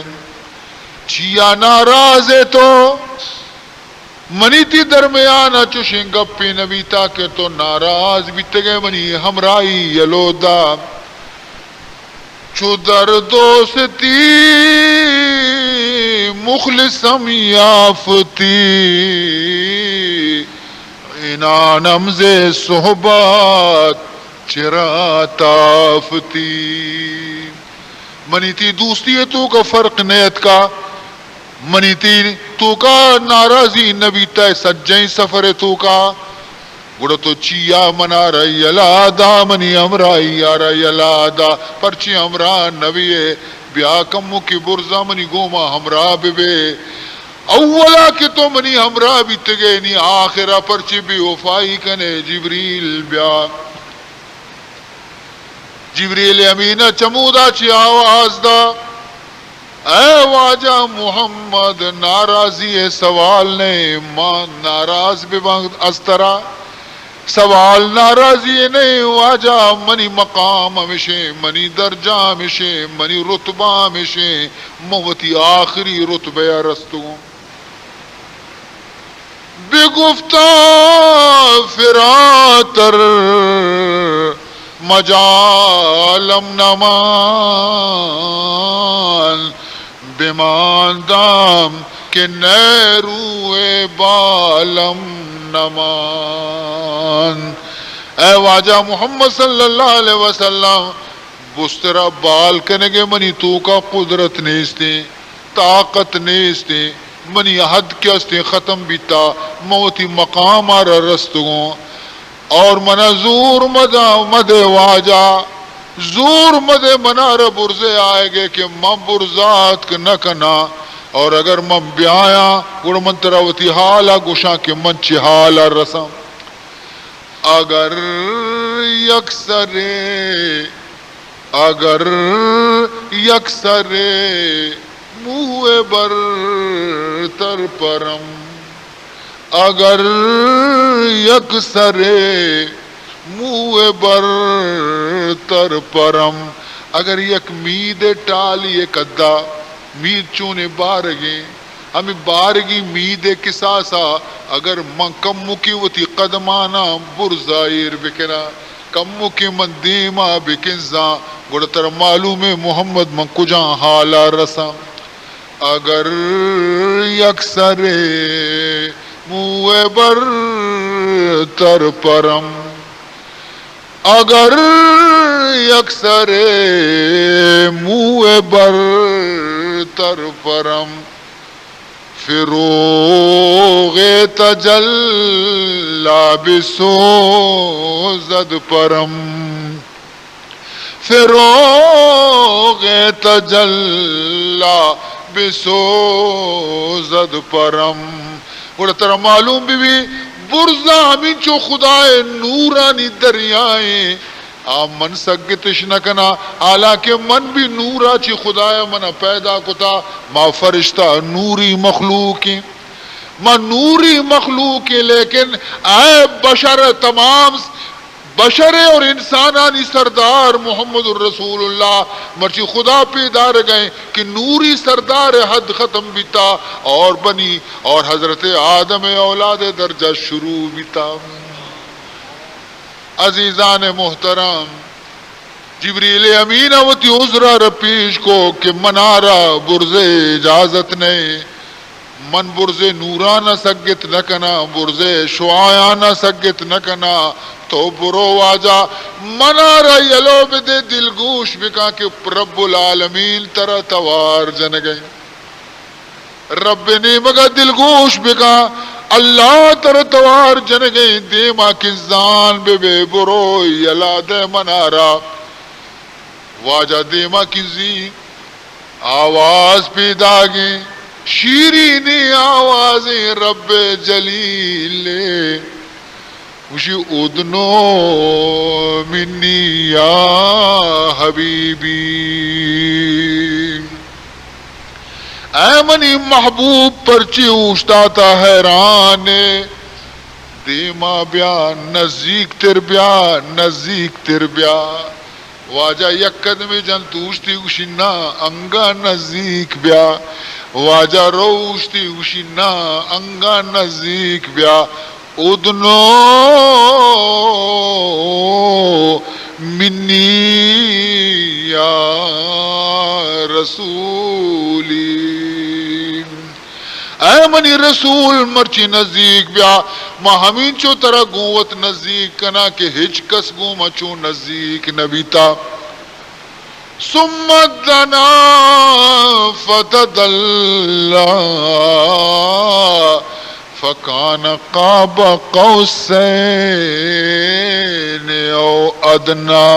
چیا ناراض ہے تو منی تی درمیانا چوشیں گپی نبی تاکہ تو ناراض بیتے منی ہمرائی یلو دا چو در دوستی مخلصم یافتی انانم ز صحبت چرا تافتی منی تی دوستی ہے تو کا فرق نیت کا منی تی تو کا ناراضی نبی تے سجیں سفر تو کا گڑا تو چیا منا رہی الادا منی امرائی آ رہی الادا پرچی امرا نبی بیا کمو کی برزا منی گوما ہمراہ بے اولا کہ تو منی ہمراہ بھی تگے نی آخرہ پرچی بھی وفائی کنے جبریل بیا جبریل امینہ چمودا چی آواز دا اے واجہ محمد ناراضی ہے سوال نہیں ماں ناراض بے وقت استرا سوال ناراضی نہیں واجہ منی مقام ہمیشہ منی درجہ ہمیشہ منی رتبہ ہمیشہ موتی آخری رتبہ رستوں بے گفتہ فراتر مجالم نمان بیمان دام کہ نیروے بالم نمان. اے واجہ محمد صلی اللہ علیہ وسلم بسترہ بال کنگے منی تو کا قدرت نیستے طاقت نیستے منی حد کے استے ختم بیتا موتی مقام آرہ رستگوں اور منا زور مدے واجہ زور مدے منار برزے آئے گے کہ من برزات نہ کنا اور اگر من بیایا گڑ من تراوتی حالا گوشاں کہ من چی حالا رسم اگر یکسر منہ برتر پرم، اگر یکسر منہ برتر پرم، اگر یک مید ٹالی کدا مید چونے بارگیں ہمیں بارگی مید کساسا اگر من کمو کی وتی قدمانا برزائر بکنا کمو کی من دیما بکنزا گڑتر معلوم محمد من کجاں حالا رسا، اگر یکسر منہ بر تر پرم، اگر یکسر منہ بر تر پرم، فروغ تجلی بسوزد پرم، فروغ تجلی بسوزد پرم، اور ترا معلوم بھی برزا ہمیں چو خدائے نورانی دریائیں آ من سگتش نکنا، حالانکہ من بھی نورا چی خدایا منا پیدا کتا، ما فرشتہ نوری مخلوقی، ما نوری مخلوقی، لیکن اے بشر تمام بشر اور انسانانی سردار محمد الرسول اللہ مرچی خدا پیدا رہ گئے کہ نوری سردار حد ختم بیتا اور بنی اور حضرت آدم اولاد درجہ شروع بیتا۔ عزیزان محترم، جبریل امین اوتی عذرہ رپیش کو کہ منارا برزے اجازت نہیں، من برزے نورانہ سگت نکنا، برزے شعایانہ سگت نکنا، تو برو واجا منارا یلو بدے دل گوش بکا کہ رب العالمین ترہ توار جن گئے، رب نے مگا دل گوش بکا اللہ تر توار جن گئی دیما کزان بے بے برو یلا دے منارا واجہ دیما کزی آواز پیدا گئی شیرینی آوازیں رب جلیل وشی ادنو منی یا حبیبی، اے منی محبوب پرچی اوشتاتا حیران دیما بیا نزدیک تر بیا نزدیک تر بیا واجہ یک قدم جن توشتی اوشینا انگا نزدیک بیا واجہ روشتی اوشینا انگا نزدیک بیا ادنو منی یا رسولی، اے منی رسول مرچی نزدیک بیا ما ہمین چو ترہ گوت نزدیک کنا کہ ہچ کس گو مچو نزدیک نبیتا، سمت دنا فتدلّا فکان قاب قوسین او ادنا،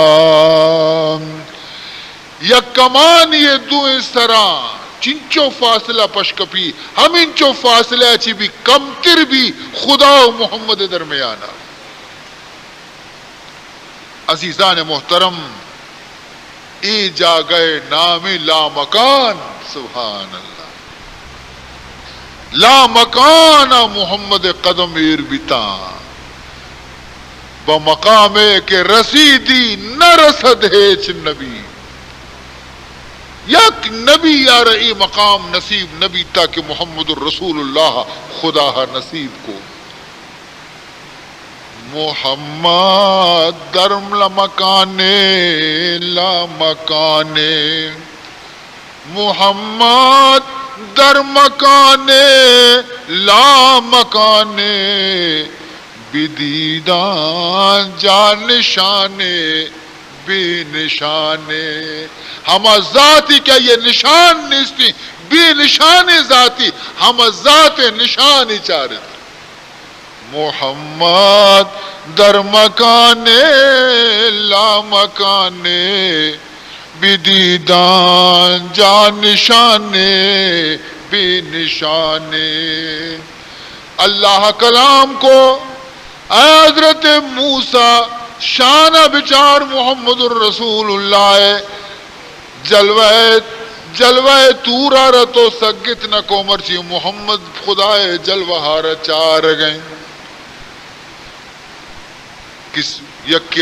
یا کمان یہ دو اس طرح چنچو فاصلہ پشکپی ہم انچو فاصلہ اچھی بھی کم تر بھی خدا و محمد درمیانا۔ عزیزان محترم، ای جا گئے نام لا مکان، سبحان اللہ، لا مکان محمد قدم ایر بیتا بمقام کے رسیدی نہ رسد ہیچ نبی، یک نبی یا رئی مقام نصیب نبی تاکہ محمد الرسول اللہ خدا نصیب کو، محمد درم لمکانے لا مکانے، محمد در مکانے لا مکانے، بدیدان جا نشانے بے نشانے، ہم ذاتی کیا یہ نشان نیستی بے نشان ذاتی ہم ذات نشان چارت، محمد در مکانے لا مکانے، بدیدان جا نشانے بے نشانے۔ اللہ کلام کو اے حضرت موسیٰ شانہ بچار محمد الرسول اللہ جلوہ تورا رتو سگت نہ کومر چی محمد خدائے جلوہ ہارا چار گئیں کس یک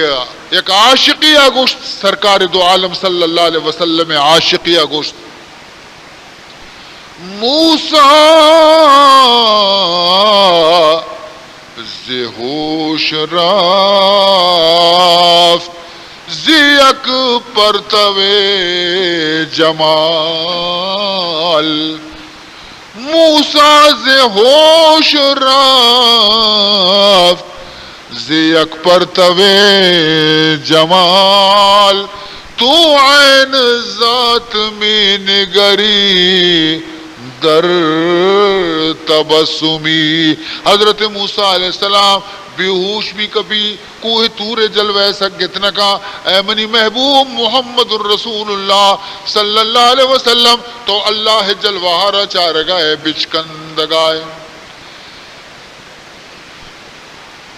عاشقی گوشت سرکار دو عالم صلی اللہ علیہ وسلم عاشقی گوشت موسیٰ زی ہوش رافت زیک پرتوے جمال موسیٰ زی ہوش رافت زیک پرتوے جمال تو عین ذات میں نگری در تبسمی. حضرت موسیٰ علیہ السلام بے ہوش بھی کبھی کوہ تور جلوہ سگت نہ کا اے منی محبوب محمد الرسول اللہ صلی اللہ علیہ وسلم تو اللہ جلوہارا چار گائے بچکندگائے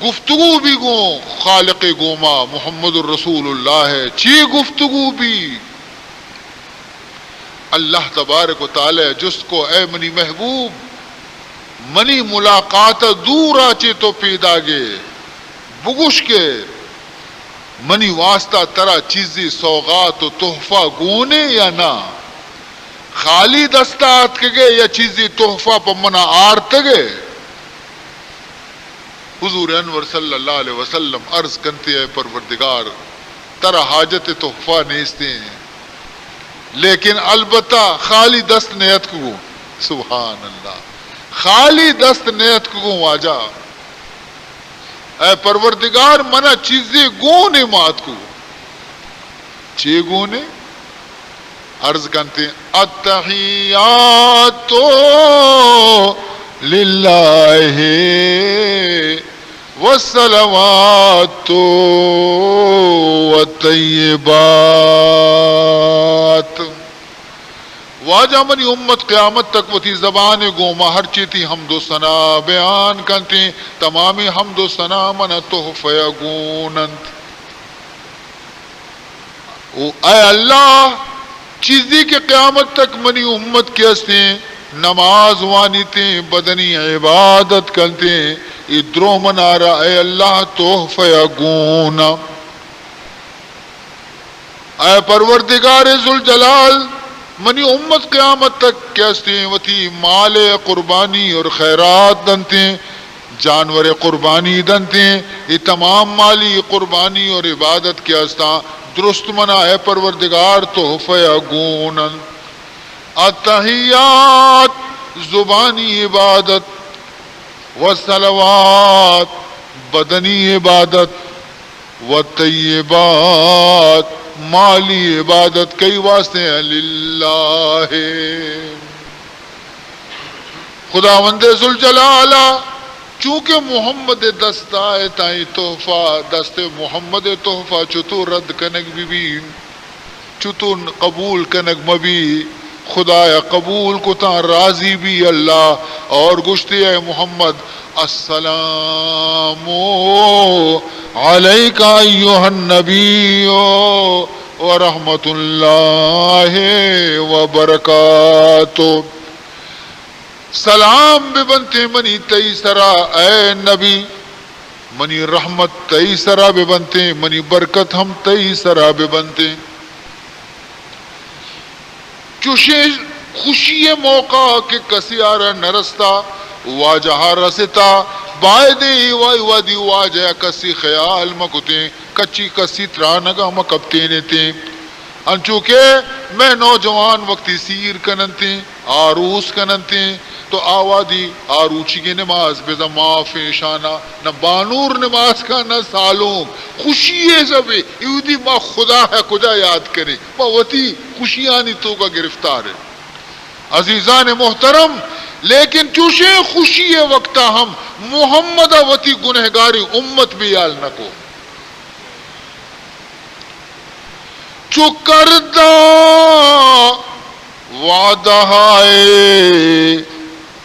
گفتگو بھی گو خالق گوما محمد الرسول اللہ ہے چی گفتگو بھی اللہ تبارک و تعالی جس کو اے منی محبوب منی ملاقات دورا چے تو پیدا گے بگوش کے منی واسطہ ترا چیزی سوغات و تحفہ گونے یا نہ خالی دستات کے گے یا چیزی تحفہ پا منا آرت گے. حضور انور صلی اللہ علیہ وسلم عرض کرتے ہیں پروردگار ترا حاجت تحفہ نیستے ہیں لیکن البتہ خالی دست نیت کو سبحان اللہ خالی دست نیت کو واجا اے پروردگار منا چیزیں گونے مات کو چی گونے عرض کرتے التحیات للہ والصلوات والطیبات. واجہ منی امت قیامت تک وتی زبان گوما ہر چیتی حمد و ثنا بیان کرتے تمامی حمد و ثنا من تحفہ گونند. اے اللہ چیزی کے قیامت تک منی امت کے ہستے نماز وانیتے بدنی عبادت کرتے ادرو منارا اے اللہ تحفہ گونا. اے پروردگار ذوالجلال منی امت قیامت تک کیستے وتی مال قربانی اور خیرات دنتے جانور قربانی دنتے یہ تمام مالی قربانی اور عبادت کے ہستا درست منا اے پروردگار تحفہ گونن. التحیات زبانی عبادت والصلوات بدنی عبادت والطیبات مالی عبادت کئی واسطے ہیں للہ خداوند ذوالجلال. چونکہ محمد دستائے تائیں تحفہ دست محمد تحفہ چتو رد کنک بھی چتو قبول کنک مبی خدایا قبول کو تا راضی بھی اللہ اور گشتے اے محمد السلام علیکہ ایہا النبی ورحمت اللہ وبرکاتہ. سلام بے بنتے منی تئی سرا اے نبی منی رحمت تئی سرا بے بنتے منی برکت ہم تئی سرا بے بنتے. چوشے خوشی موقع کے کسی آرہ نرستا واجہ رستا بائدے وائی وادی واجہ کسی خیال مکتے کچی کسی ترانگا مکبتے نیتے. انچوکہ میں نوجوان وقتی سیر کننتے آروس کننتے تو آوادی آروچی کی نماز بیزا معاف شانہ نہ بانور نماز کا نہ سالوں خوشی ہے سب یہودی ما خدا ہے کجا یاد کرے ما وتی خوشیانی تو کا گرفتار ہے. عزیزان محترم لیکن چوشے خوشی وقتا ہم محمد وتی گنہگاری امت بھی یال نہ کو چو کردہ وعدہ ہے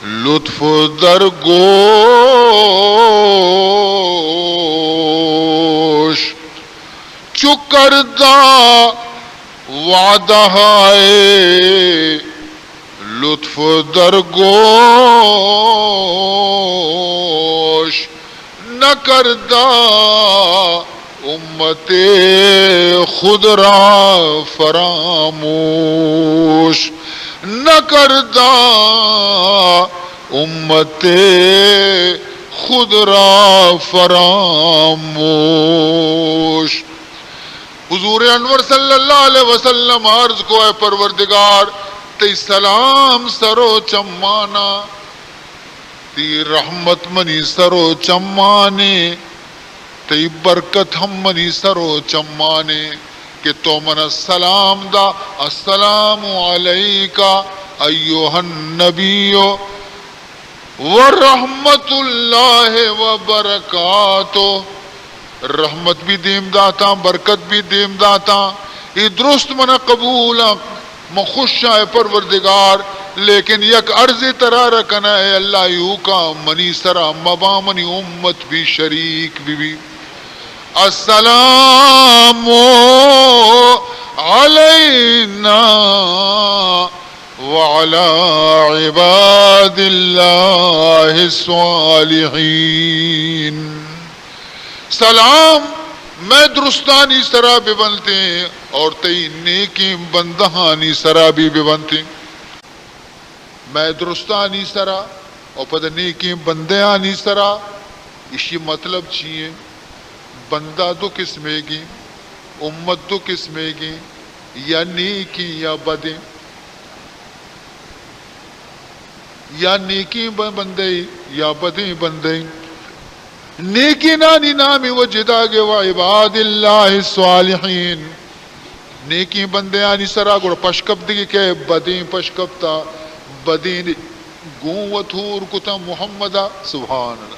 لطف در گوش چو کردہ وعدہ ہے لطف در گوش نہ کردہ امت خود را فراموش نہ کردہ امت خود را فراموش. حضور انور صلی اللہ علیہ وسلم عرض کو اے پروردگار تی سلام سرو چمانا تی رحمت منی سرو چمانے تی برکت ہم منی سرو چمانے کہ تو من السلام دا السلام علیکہ ایوہ النبی ورحمت اللہ وبرکاتہ. رحمت بھی دیم داتا برکت بھی دیم داتا یہ درست من قبول من خوش ہے پروردگار لیکن یک عرض ترا رکنا ہے اللہ یوں کا منی سرا مبا منی امت بھی شریک بھی. السلام علینا وعلى عباد اللہ الصالحین. سلام میں درستانی سرا بھی بنتے اور تی نیکی بندہانی سرا بھی بنتے. میں درستانی سرا اور پتہ نیکی بندیانی سرا اسی مطلب چیئے بندہ دو قسمے گی امت دو قسمے گی یا نیکی یا بدیں یا نیکی بندے یا بدیں بندے. نیکی نانی نامی وجدہ گے و عباد اللہ الصالحین. نیکی بندے آنی سرا گوڑ پشکب دگی کہ بدیں پشکبتا بدیں گون و تھور کتا محمدہ سبحان اللہ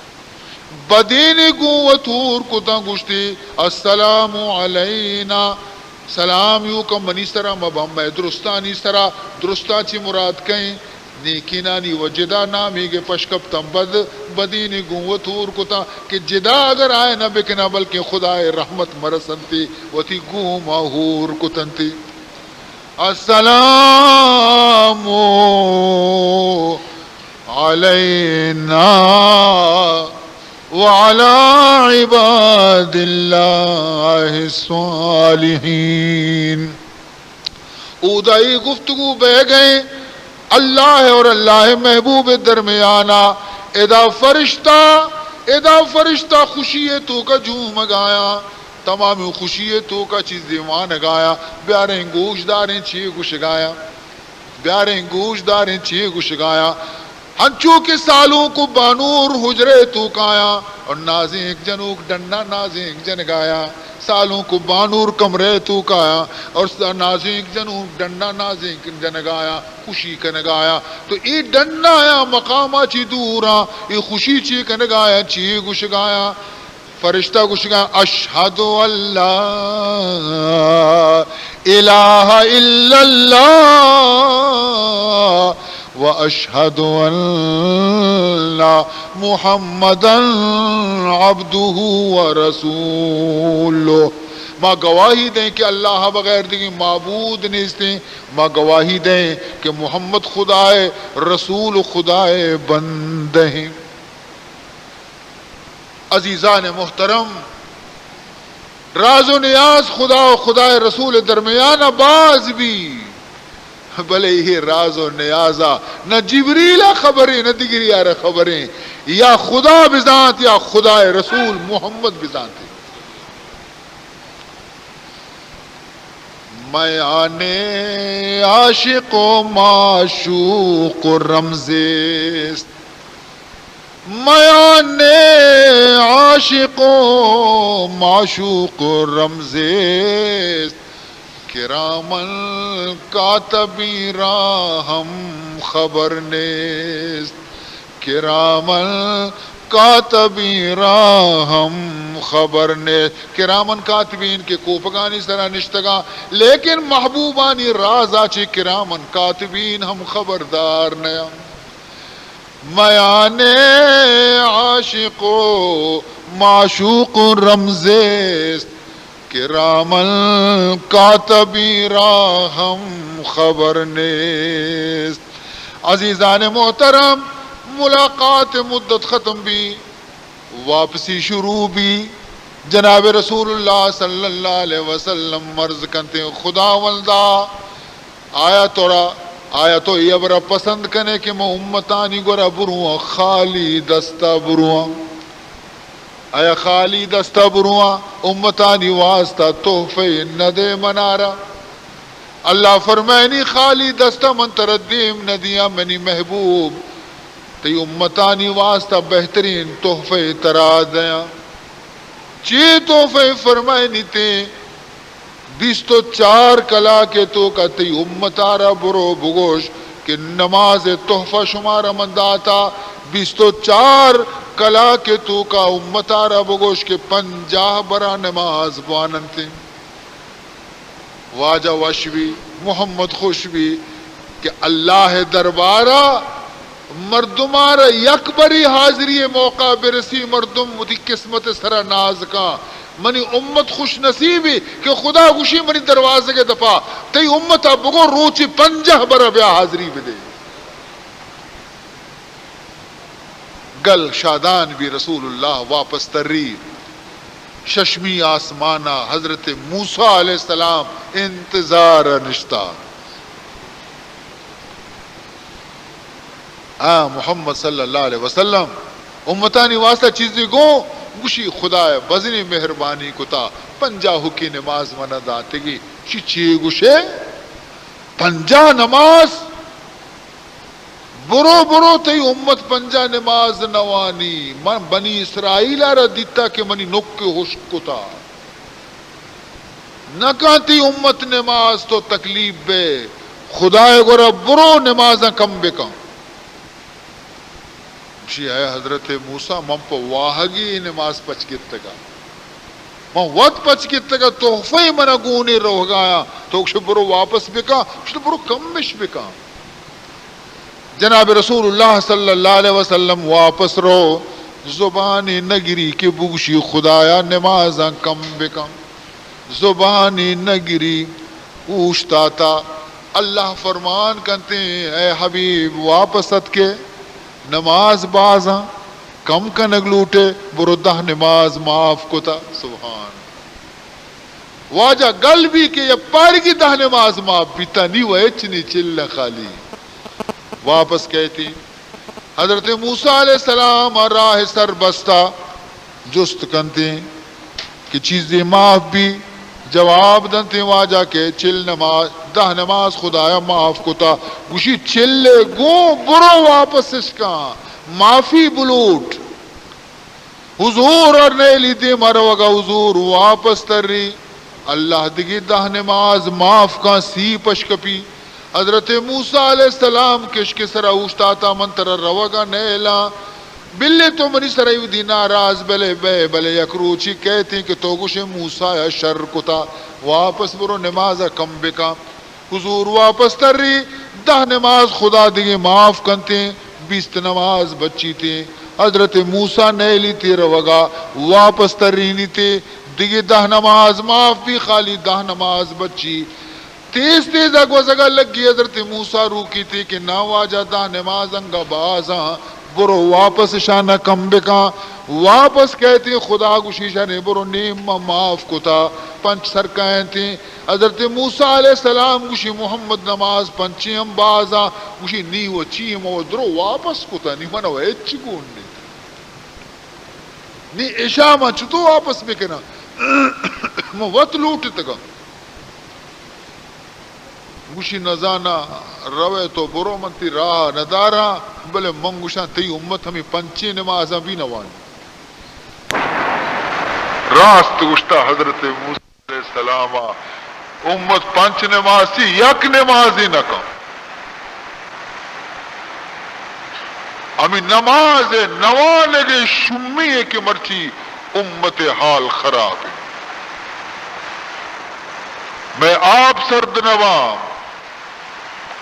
بدین گوتور کتا گشتی السلام علینا سلام یو کم منی سرا مبہم میں درستانی سرا درستا چی مراد کہیں نیکی نانی و جدا نامی گے پشکب تم بدین گوتور کتا کہ جدا اگر آئے نہ بکنا بلکہ خدای رحمت مرسنتی و تی گو ماہور کتنتی. السلام علینا وعلى عباد اللہ الصالحین. اودائی گفتگو بہ گئے اللہ اور اللہ محبوب درمیانہ ادا فرشتہ خوشی تو کا جھوم گایا تمام خوشی تو کا چیز دیوان گایا بیاریں گوش داریں چھ گوش گایا بیاریں گوش داریں چھ گوش گایا ہنچو کے سالوں کو بانور حجرے تو کایا اور نازک جنوک ڈنڈا نازک جن گایا سالوں کو بانور کمرے تو کایا اور نازک جنوک ڈنڈا نازک جن گایا خوشی کن گایا. تو ای ڈنڈا یا مقامہ چی دورا ای خوشی چی کن گایا چی گوش گایا فرشتہ گوش گایا اشہد اللہ الہ الا اللہ وَأَشْهَدُ أَنَّ مُحَمَّدًا عَبْدُهُ وَرَسُولُهُ. ماں گواہی دیں کہ اللہ بغیر دیگی معبود نیستیں ماں گواہی دیں کہ محمد خدائے رسول خدائے بندے ہیں. عزیزان محترم راز و نیاز خدا و خدائے رسول درمیان باز بھی بلے یہ راز و نیازہ نہ جبریل خبریں نہ دیگری یار خبریں یا خدا بذات یا خدا رسول محمد بذات. میانے عاشق و معشوق و رمزست میانے عاشق و معشوق و رمزست کرامن کاتبی را ہم خبر نیست کرامن کاتبی را ہم خبر نیست. کرامن کاتبین کے کوپگانی سرا نشتگا لیکن محبوبانی رازا چی کرامن کاتبین ہم خبردار نیا. میان عاشق و معشوق رمزست کہ رامل کاتبی را ہم خبر نیست. عزیزان محترم، ملاقات مدت ختم بھی، واپسی شروع بھی. جناب رسول اللہ صلی اللہ علیہ وسلم مرض کرتے خدا ولدا آیا تو یہ برا پسند کنے کہ میں امتانی گورا بروں خالی دستا بروں. آیا خالی دستا بروں امتانی واسطہ تحفے نہ دے منارا. اللہ فرمائنی خالی دستا من تردیم ندیا منی محبوب تی امتانی واسطہ بہترین تحفے ترا دیا. چی تحفے فرمائنی تے 24 کلا کے تو کا تی امتارا برو بگوش کہ نماز تحفہ شمارا منداتا 24 کلا کے تو کا امتارا بگوش کے 50 برا نماز بواننتے. واجہ وشوی محمد خوشوی کہ اللہ دربارہ مردمارا یک بری حاضری موقع برسی مردم مدی قسمت سرا ناز کا منی امت خوش نصیبی کہ خدا خوشی منی دروازے کے دفعہ تی امتا بگو روچی 50 برا بیا حاضری بدے. گل شادان بھی رسول اللہ واپس تری ششمی آسمانہ حضرت موسیٰ علیہ السلام انتظار نشتا. محمد صلی اللہ علیہ وسلم امتانی واسطہ چیزیں گوشی خدا بزنی مہربانی کتا 50 کی نماز منہ داتے گی چی گوشے 50 نماز برو تی امت 50 نماز نوانی. من بنی اسرائیل را دیتا کہ منی نک کے ہوش کتا نہ کہتی امت نماز تو تکلیف بے خدا گورا برو نماز کم بے کم. ہے حضرت موسیٰ من پا واہگی نماز پچ گتا من وقت پچ گتا تحفہ منا گونے رو گایا تو برو واپس بکا برو کم مش بکا. جناب رسول اللہ صلی اللہ علیہ وسلم واپس رو زبانی نگری کے بگشی خدایا نمازاں کم بکم. زبانی نگری اوشتا تا اللہ فرمان کرتے اے حبیب واپس ات کے نماز بازاں کم کا نگلوٹے برودہ نماز معاف کتا. سبحان واجہ گل بھی کہ یہ پارگی 10 نماز معاف بیتا نہیں وہ اچنی چل خالی. واپس کہتی حضرت موسیٰ علیہ السلام راہ سر بستا جست کنتے کہ چیزیں معاف بھی جواب دنتے واجہ کے چل نماز 10 نماز خدایا معاف کتا. گوشی چلے گو برو واپس اس کا معافی بلوٹ حضور اور نیلی دے مروگا حضور واپس تری اللہ دگی 10 نماز معاف کا سی پشکپی. حضرت موسیٰ علیہ السلام کشک سرا اوشتاتا منتر روگا نیلا بلے تو منی سرائیو دی ناراض بلے بے بلے یک روچی کہتے کہ تو گوش موسیٰ شر کتا واپس برو نماز کم بکا. حضور واپس تری 10 نماز خدا دیگے معاف کنتے 20 نماز بچی تھے. حضرت موسیٰ نیلی تی روگا واپس ترینی تے دیگے 10 نماز معاف بھی خالی 10 نماز بچی. تیز اگوزگا لگی حضرت موسیٰ روکی تھی کہ نہ واجہ 10 نماز انگا بازاں برو واپس شانہ کم بکا. واپس کہتے خدا گوشی شانے برو نیم معاف کتا 5 سرکائیں تھیں. حضرت موسیٰ علیہ السلام گوشی محمد نماز 5 ہم بازاں گوشی نی و چیم و درو واپس کتا نی منو ایچی گون نی عشاء ما چھتو واپس بکنا میں وقت لوٹتا گا. گوشی نزانا روے تو برو منتی راہ ندارا بلے منگوشان تی امت ہمیں 5 نمازاں بھی نوانی. راست گوشتا حضرت موسیٰ علیہ السلام امت 5 نماز تھی یک نمازی نہ کم. ہمیں نماز نوانے گے شمی ہے کہ مرچی امت حال خراب ہے. میں آپ سرد نوام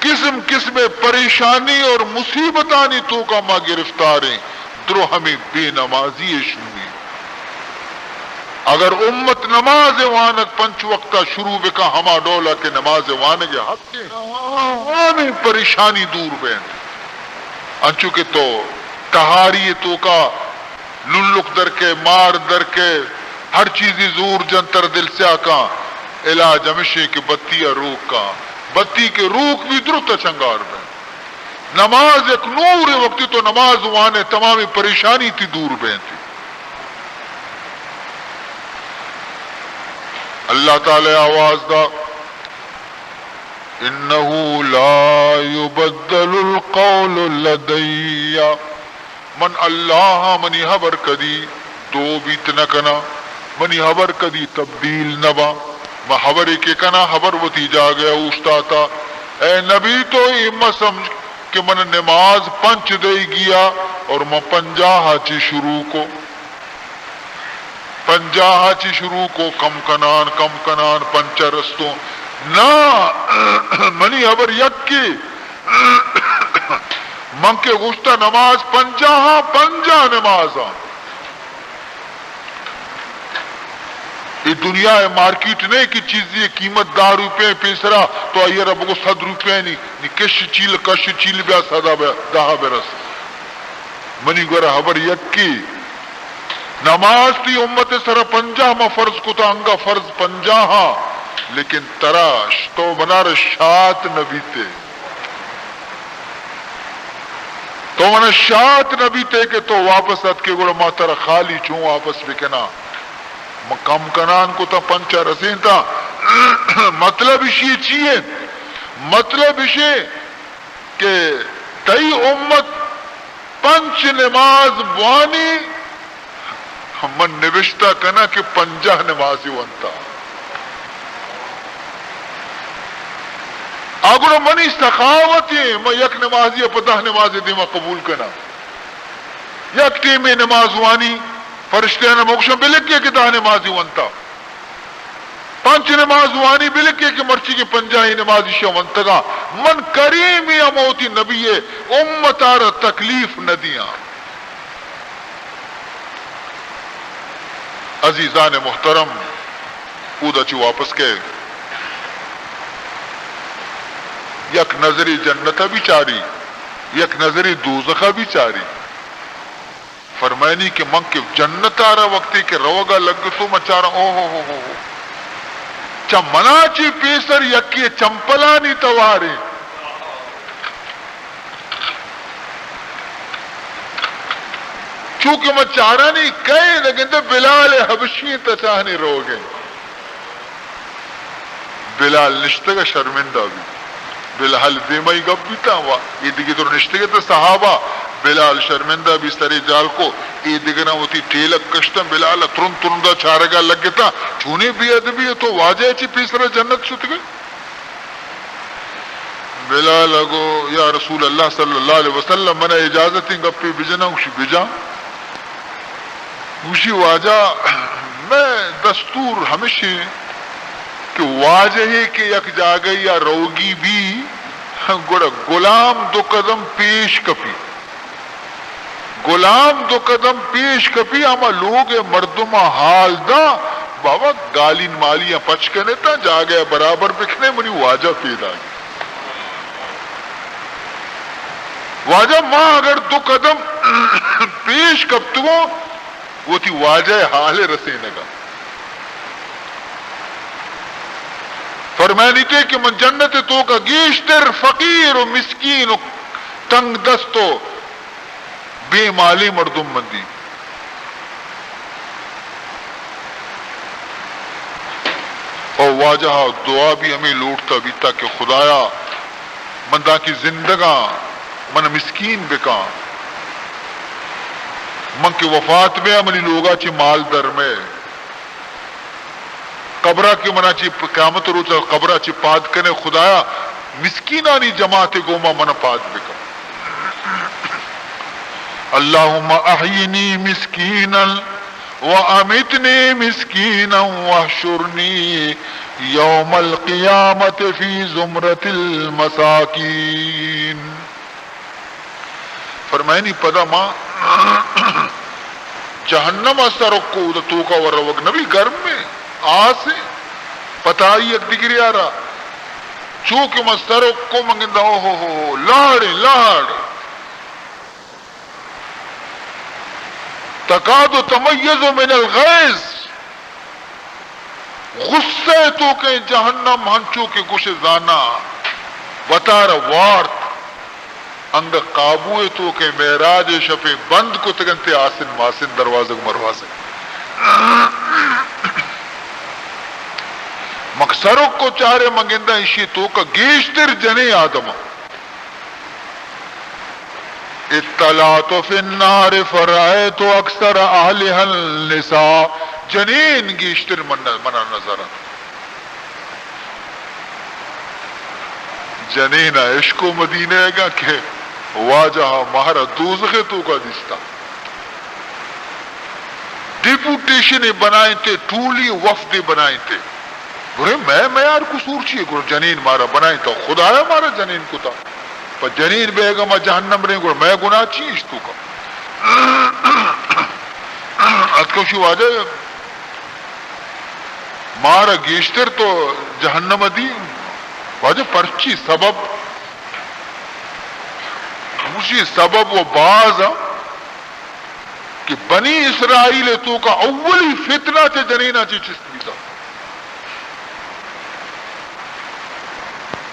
قسم قسم پریشانی اور مصیبتانی تو کا ما گرفتاریں درو ہمیں بے نمازی شنوی اگر امت نماز وانت پنچ وقتہ شروع بکا ہما ڈولا کے نماز وانگے حق کے ہمیں پریشانی دور بین انچو کہ تو تہاری تو کا للک در کے مار در کے ہر چیزی زور جنتر دل سے آکا علاج ہمیشہ کہ بتی روک کا بتی کے روک بھی درست چنگار بین نماز ایک نور وقتی تو نماز وانے تمامی پریشانی تھی دور بین تھی اللہ تعالی آواز دا انہو لا یبدل القول لدی من اللہ منی حبر کدی دو بیت نکنا منی حبر کدی تبدیل نبا میں حبر کے کنا حبر وتی جا گیا اوشتا تھا اے نبی تو اما سمجھ کہ من نماز پنچ دے گیا اور میں 50 چی شروع کو 50 چی شروع کو کم کنان پنچ رستوں نا منی حبر یک کی من کے گشتہ نماز 50 نمازاں یہ دنیا ہے مارکیٹ نہیں کہ چیز یہ قیمت 10 روپے پیسرا تو آئیے رب کو 100 روپے نہیں کش چیل بیا 10 برس منی گورا حبر یک کی نماز تی امت سر 50 ما فرض کو تا انگا فرض 50 لیکن تراش تو بنار شات نبی تے تو من شات نبی تے کہ تو واپس ات کے گوڑا ما ترا خالی چون واپس بکنا کم کنان کو تا پنچا رسین تا مطلب اسی چیئے مطلب اسی کہ تئی امت پنچ نماز وانی من نوشتہ کنا کہ 50 نمازی ونتا اگر منی سخاوتی میں یک نمازی 50 نمازی دیما قبول کنا یک ٹیمی نماز وانی فرشتے نے موکشن بلکے کہ 10 نمازی ونتا 5 نماز وانی بلکے کہ مرچی کی 50 نمازی شا ونتگا من کریمی اموتی نبی امتار تکلیف ندیاں عزیزان محترم اودا چی واپس کے یک نظری جنتا بھی چاری یک نظری دوزخہ بھی چاری فرمائنی کہ من کے جنت آ رہا وقتی کہ روگا لگ تو مچارا او ہو چا مناچی پیسر یکی چمپلانی تواری چونکہ میں چارا نہیں کہے لیکن تو بلال حبشی تچاہنی رو گئے بلال نشتگا شرمندہ بھی بلال دیمائی گب بھی تا ہوا یہ دیکھے تو نشتگا تا صحابہ بلال شرمندہ بھی سری جال کو یہ دیکھنا ہوتی ٹیلک کشتم بلال ترندہ چارگا لگ گتا چونے بھی ادبی ہے تو واجہ چی پیسرا جنت چھت گئے بلال اگو یا رسول اللہ صلی اللہ علیہ وسلم منہ اجازتی گپی بجنا اسی بجا اسی واجہ میں دستور ہمیشہ کہ واجہ ہے کہ یک جاگئی یا روگی بھی گوڑا غلام 2 قدم پیش کپی غلام 2 قدم پیش کپی اما لوگ مردمہ حال دا بابا گالین مالیاں پچکنے تا جا گیا برابر بکھنے منی واجہ پیدا گیا واجہ ماں اگر 2 قدم پیش کپتو وہ تھی واجہ حال رسینے کا فرمانی تے کہ من جنت تو کا گیشتر فقیر و مسکین و تنگ دستو بے مالی مردم مندی اور واجہ دعا بھی ہمیں لوٹتا بھی تاکہ خدایا مندہ کی زندگاں من مسکین بکا من کی وفات میں منی لوگا چی مال در میں قبرہ کی منا چی قیامت روچا قبرہ چی پاد کنے خدایا مسکینانی جماعت گوما من پاد بکا اللہم احینی مسکینا وامتنی مسکینا واحشرنی یوم القیامت فی زمرت المساکین. فرمائنی پدا ماں جہنم سرک کو تو کا ورگ نبی گرم میں آسے پتا ہی ایک ڈگری آ رہا چونکہ مسترک کو منگندہ ہو لاڑ لاڑ تکاد تمیز من الغیظ غصے تو کے جہنم ہنچو کے گوش زانا بطار وارت انگ قابو تو کے معراج شفے بند کو تگنتے آسن ماسن دروازے مروازے مقصروں کو چارے منگندہ اشی تو کا گیشتر جنے آدم اطلاعت فی النار فرائت اکثر اہلها النساء. جنین گیشتر منا نظر جنین عشق و مدینہ گا کہ واجہ مہارا دوزخ تو کا دستا ڈیپوٹیشن بنائے تھے ٹولی وفد بنائے تھے گرے میں یار قصور چیئے گرے جنین مارا بنائے تھا خدا ہے مارا جنین کو تھا پر جنین بیگم جہنم رہے گرے میں گناہ چیئے اس تو کا اتکوشی واجہ مارا گیشتر تو جہنم دی واجہ پرچی سبب اسی سبب و باز کہ بنی اسرائیل تو کا اولی فتنہ چے جنینہ چے چستی تھا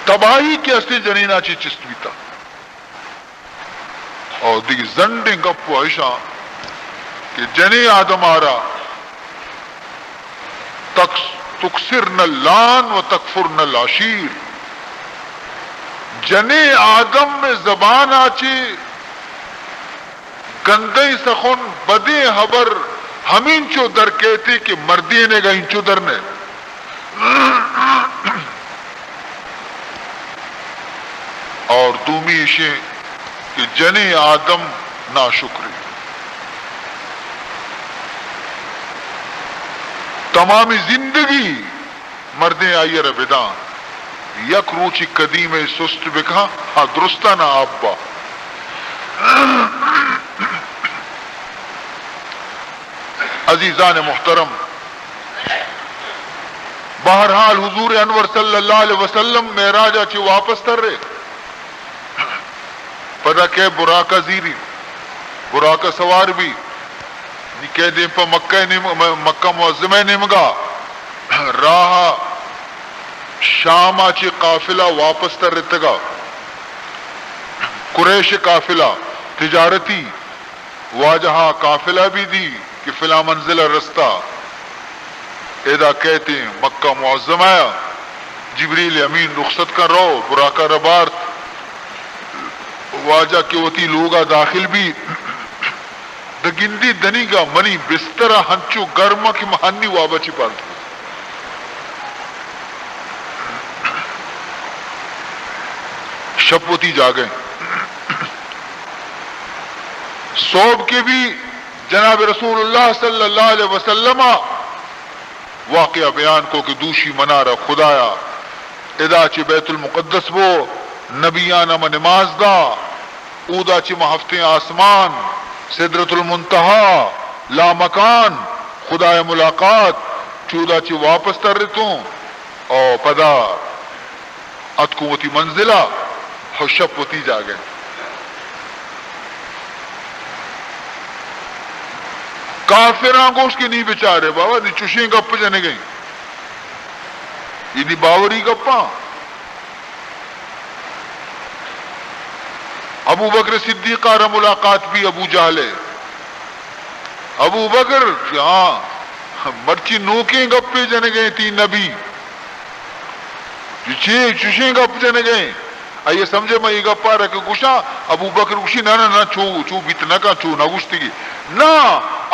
تباہی کے اصلی جنینہ چے چستی تھا اور دیکھ زنڈیں گپو عشاء کہ جنی آدم آرا تکسرن اللان و تکفرن العشیر. جنے آدم میں زبان آچے گندے سخن بدے حبر ہمین چو در کہتے کہ مردی نے گا انچو در نے اور دومی اشیں کہ جنے آدم ناشکری تمامی زندگی مردیں آئی ربدان یک روچی قدیم سست بکھا ہاں درستہ نہ آبا. عزیزان محترم بہرحال حضور انور صلی اللہ علیہ وسلم معراج چی واپس تر رہے پدا کہ براکہ زیری براکہ سوار بھی کہہ دیں پا مکہ معظمہ نمگا راہ شام آچی قافلہ واپس تر رتگا قریش قافلہ تجارتی واجہا قافلہ بھی دی کہ فلا منزل رستہ ایدہ کہتے ہیں مکہ معظمہ جبریل امین رخصت کر رہو براکہ ربارت واجہ کے وطی لوگا داخل بھی دگندی دنی گا منی بسترہ ہنچو گرما کی مہانی وابا چی پالتا شپوتی جا گئے صوب کے بھی جناب رسول اللہ صلی اللہ علیہ وسلم واقعہ بیان کو کہ دوشی منارہ خدایا ادا چی بیت المقدس وہ نبیانہ میں نماز دا اودا چی محفتے آسمان سدرت المنتہا لا مکان خدای ملاقات چودا چی واپس تر رتوں او پدا اتکوتی منزلہ حشب پتی جا گئے کافران گوشت کے نہیں بچارے بابا نہیں چوشیں گپ جانے گئیں یہ نہیں باوری گپاں ابو بکر صدیقہ را ملاقات بھی ابو جہل ہے ابو بکر ہاں مرچی نوکیں گپے جانے گئے تین نبی چوشیں گپ جانے گئے آئیے سمجھے میں یہ گپا رہا کہ گوشا ابو بکر گوشی نہ چو بیت نہ کا چو نہ گوشتی گی نہ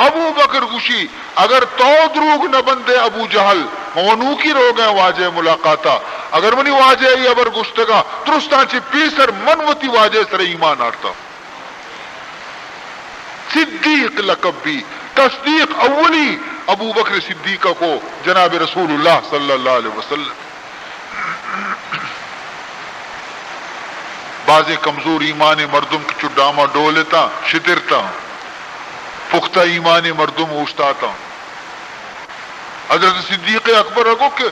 ابو بکر گوشی اگر تو دروگ نہ بندے ابو جہل مونو کی رو گئے واجہ ملاقاتا اگر منی واجہ ای ابر گشتگا درستان چی پیسر منوتی واجہ سر ایمان آرتا صدیق لقب بھی تصدیق اولی ابو بکر صدیقہ کو جناب رسول اللہ صلی اللہ علیہ وسلم. بعض کمزور ایمان مردم کی چڈاما ڈولتا شترتا پختہ ایمان مردم اوشتاتا. حضرت صدیق اکبر کو کہ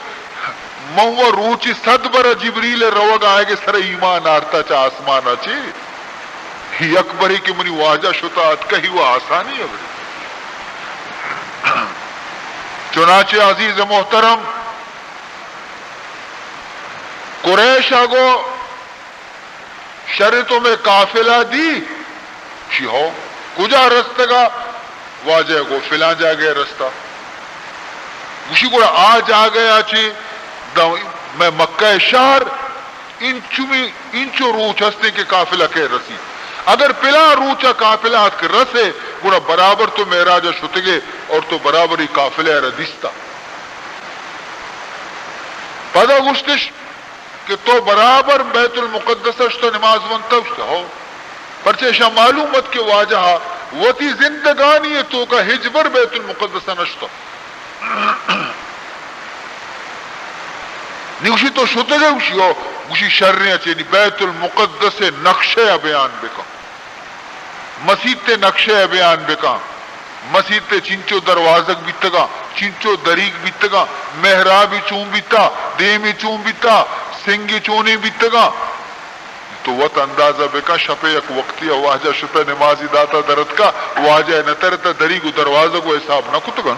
مو روچی صد برا جبریل روگ آئے گے سر ایمان آرتا چا آسمان آچے ہی اکبری کی منی واجہ شتات کہی وہ آسانی ہے. چنانچہ عزیز محترم قریش آگو شرطوں میں قافلہ دی شی ہو کجا رستہ گا واجہ گو فلان جا گئے رستہ اسی کو آج آ گیا چی میں مکہ شہر انچو روچ ہستے کے قافلہ کے رسی اگر پلا روچا قافلہ ہاتھ کے رسے گوڑا برابر تو معراج شتگے اور تو برابر ہی قافلہ ردیستا پدا گشتش کہ تو برابر بیت المقدس اشتا نماز ونتا اشتا ہو پرچہ شاہ معلومت کے واجہ وتی زندگانی تو کا ہجبر بیت المقدس نشتا نیوشی تو شتگے اوشی ہو گوشی شرریاں چینی بیت المقدس نقشہ بیان بکا مسجد تے نقشہ بیان بکا مسجد تے چنچو دروازک بیتگا چنچو دریق بیتگا محرابی چون بیتا دیمی چون بیتا سنگی چونی بیتگا تو وقت اندازہ بکا شپے یک وقتی واجہ شپے نمازی داتا درد کا واجہ نترتا دریق دروازہ کو حساب نہ کتگا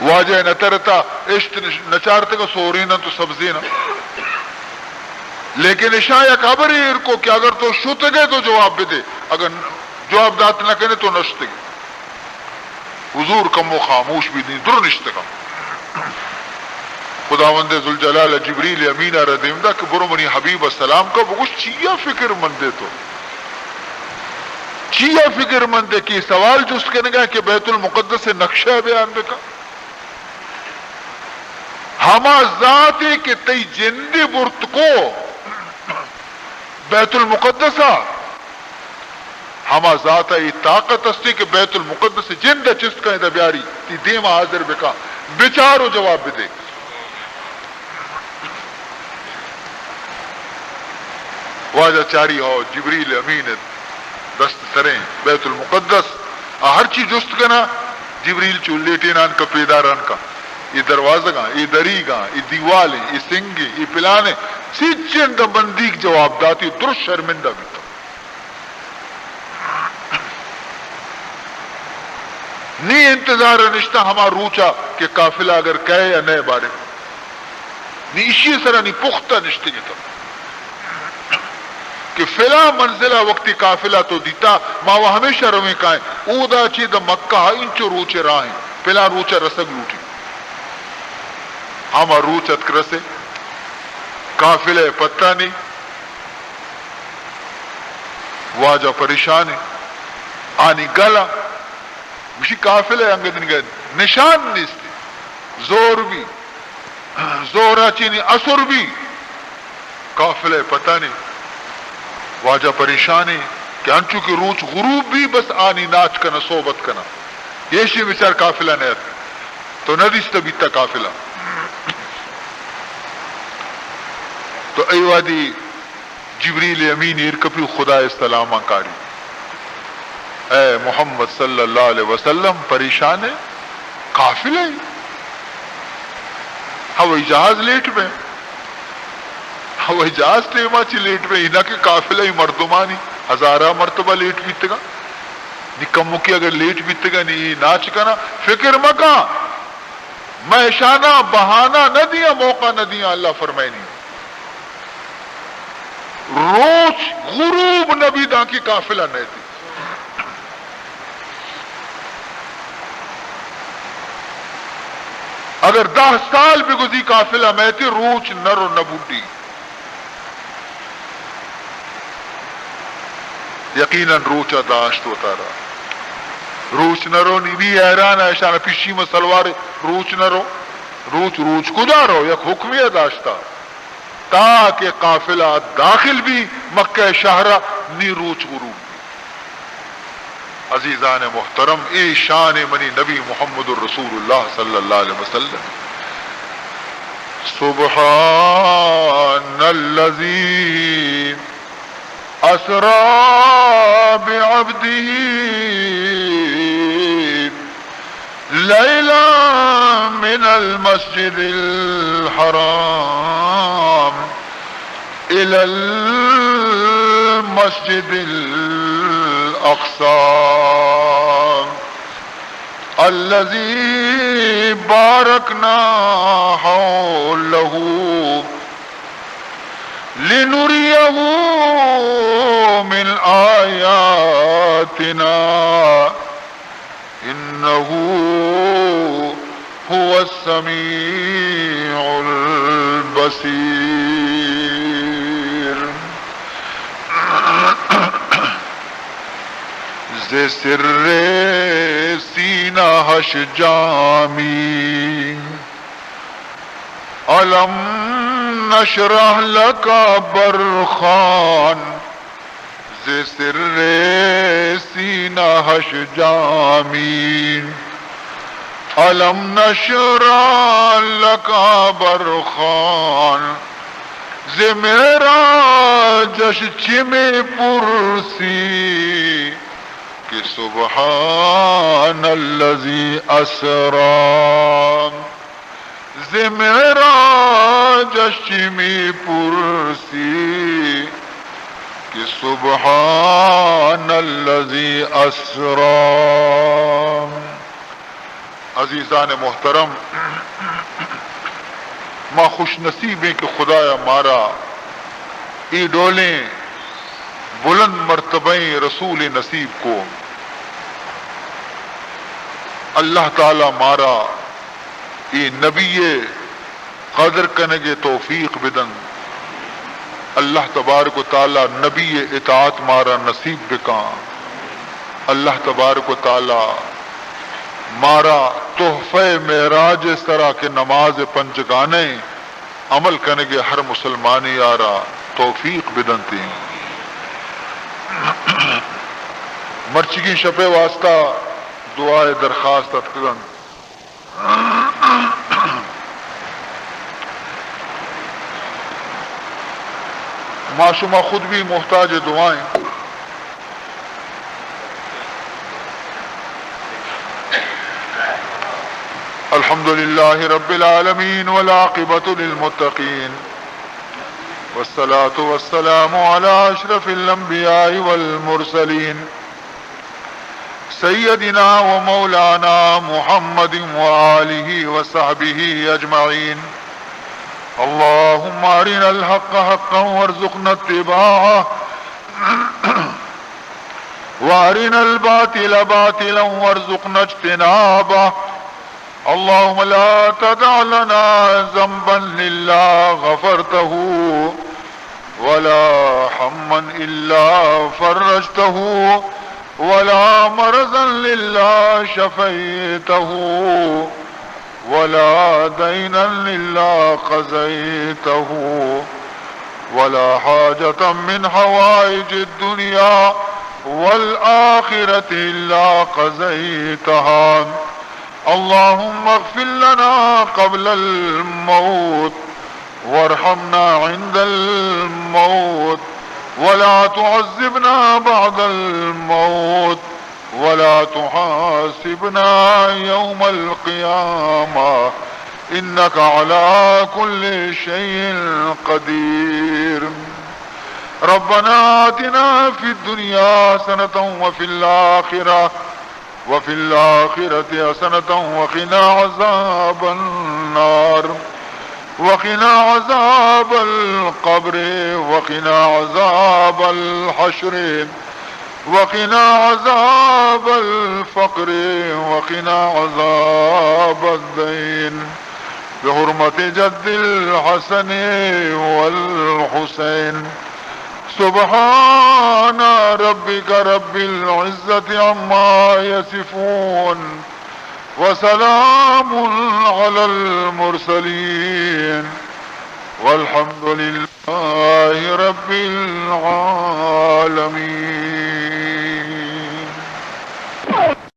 واجہ نترتا اشت نچارتے کا سورینا تو سبزینا لیکن اشایا خبر ہی کو کہ اگر تو شت گئے تو جواب بھی دے اگر جواب دات نہ کرے تو نشت گئے حضور کم و خاموش بھی نہیں در نشت کم خداوند ذوالجلال جبریل امینہ ردیمدہ کہ برمنی حبیب السلام کا وہ کچھ چیا فکر مندے تو چیا فکر مندے کی سوال جس کے نگاہ کہ بیت المقدس سے نقشہ بیان بکا ہما ذاتی کہ تی جندی برت کو بیت المقدسہ ہما ذاتا یہ طاقت استی کہ بیت المقدس جند چست کا اندہ بیاری تی دیم حاضر بکا بچارو جواب بھی دے واجہ چاری ہو جبریل امین دست سریں بیت المقدس ہر چیز جست کنا جبریل چو لیٹینان کا پیداران کا یہ دروازہ گاں یہ دری گاں یہ دیوالیں یہ سنگیں یہ پلانے سیچن دا بندیق جواب داتی درست شرمندہ بھی تھا نہیں انتظار نشتہ ہما روچا کہ قافلہ اگر کہے یا نئے بارے نہیں اسی سرہ نہیں پختہ نشتے گی تھا کہ فلا منزلہ وقتی قافلہ تو دیتا ماں وہ ہمیشہ رویں کہیں اودا چی دا مکہ انچو روچے راہیں پلا روچا رسگ لوٹی ہما روچت کرسے قافلہ پتہ نہیں واجہ پریشان ہے آنی گلا مشی قافلہ انگدن گئے نشان نیستے زور بھی زورا چینی اثر بھی قافلہ پتہ نہیں واجہ پریشان ہے کہ انچو کی روچ غروب بھی بس آنی ناچ کنا صحبت کنا یہ بچار قافلہ نیت تو ندیستا بیتا قافلہ تو ایوادی جبریل امین ارکپی خدا استلامہ کاری اے محمد صلی اللہ علیہ وسلم پریشان ہے قافلہ ہوائی جہاز لیٹ میں ہوائی جہاز ٹیما چی لیٹ میں انہا کے قافلہ ہی مردمانی ہزارہ مرتبہ لیٹ بیتے گا نکمو کی اگر لیٹ بیتے گا نہیں ناچ کنا فکر مکا میں شانہ بہانہ نہ دیا موقع نہ دیا اللہ فرمائے نہیں روز غروب نبی دا کی قافلہ نہیں تھی اگر 10 سال بھی گزی قافلہ میں تھی روچ نرو نبوٹی یقیناً روچا داشت ہوتا رہا روچ نرو نہیں حیران ہے شانہ پیشی میں سلوار روچ نرو روچ کجا رہو یک حکمیہ داشتا تاکہ قافلہ داخل بھی مکہ شہرہ نی روچ غروب عزیزان محترم، اے شان منی نبی محمد الرسول اللہ صلی اللہ علیہ وسلم. سبحان الذی اسرا بعبده لیلا من المسجد الحرام الى المسجد الاقصى الذي باركنا حوله لنريه من آياتنا إنه هو السميع البصير. ز سر سینہ ہش جامی علم نشرح لک برخان. ز سر سینہ ہش جامی علم نشرح لک برخان. ز میرا جش چم پرسی کہ سبحان الذی اسرا. ز میرا جشمی پرسی کہ سبحان الذی اسرا. عزیزان محترم، ماں خوش نصیب ہیں کہ خدایا مارا ای ڈولیں بلند مرتبہ رسول نصیب کو. اللہ تعالی مارا ای نبی قدر کنگے توفیق بدن. اللہ تبارک و تعالی نبی اطاعت مارا نصیب بکاں. اللہ تبارک و تعالی مارا تحفہ معراج سرا کے نماز پنجگانے عمل کنگے ہر مسلمانی آرا توفیق بدنتی. مرچگی شپے واسطہ دعائے درخواست اتکرن. معصومہ خود بھی محتاج دعائیں. الحمدللہ رب العالمین والعاقبۃ للمتقین والصلاة والسلام على اشرف الانبیاء والمرسلین سیدنا ومولانا محمد وآلہ وصحبہ اجمعین. اللهم ارنا الحق حقا وارزقنا اتباعه وارنا الباطل باطلا وارزقنا اجتنابه. اللهم لا تدع لنا ذنبا الا غفرته ولا هما الا فرجته ولا مرضا الا شفيته ولا دينا الا قضيته ولا حاجة من حوائج الدنيا والآخرة الا قضيتها. اللهم اغفر لنا قبل الموت وارحمنا عند الموت ولا تعذبنا بعد الموت ولا تحاسبنا يوم القيامة إنك على كل شيء قدير. ربنا آتنا في الدنيا حسنة وفي الآخرة حسنة وقنا عذاب النار وقنا عذاب القبر وقنا عذاب الحشر وقنا عذاب الفقر وقنا عذاب الدين بحرمة جد الحسن والحسين. سبحان ربك رب العزة عما يصفون وسلام على المرسلين والحمد لله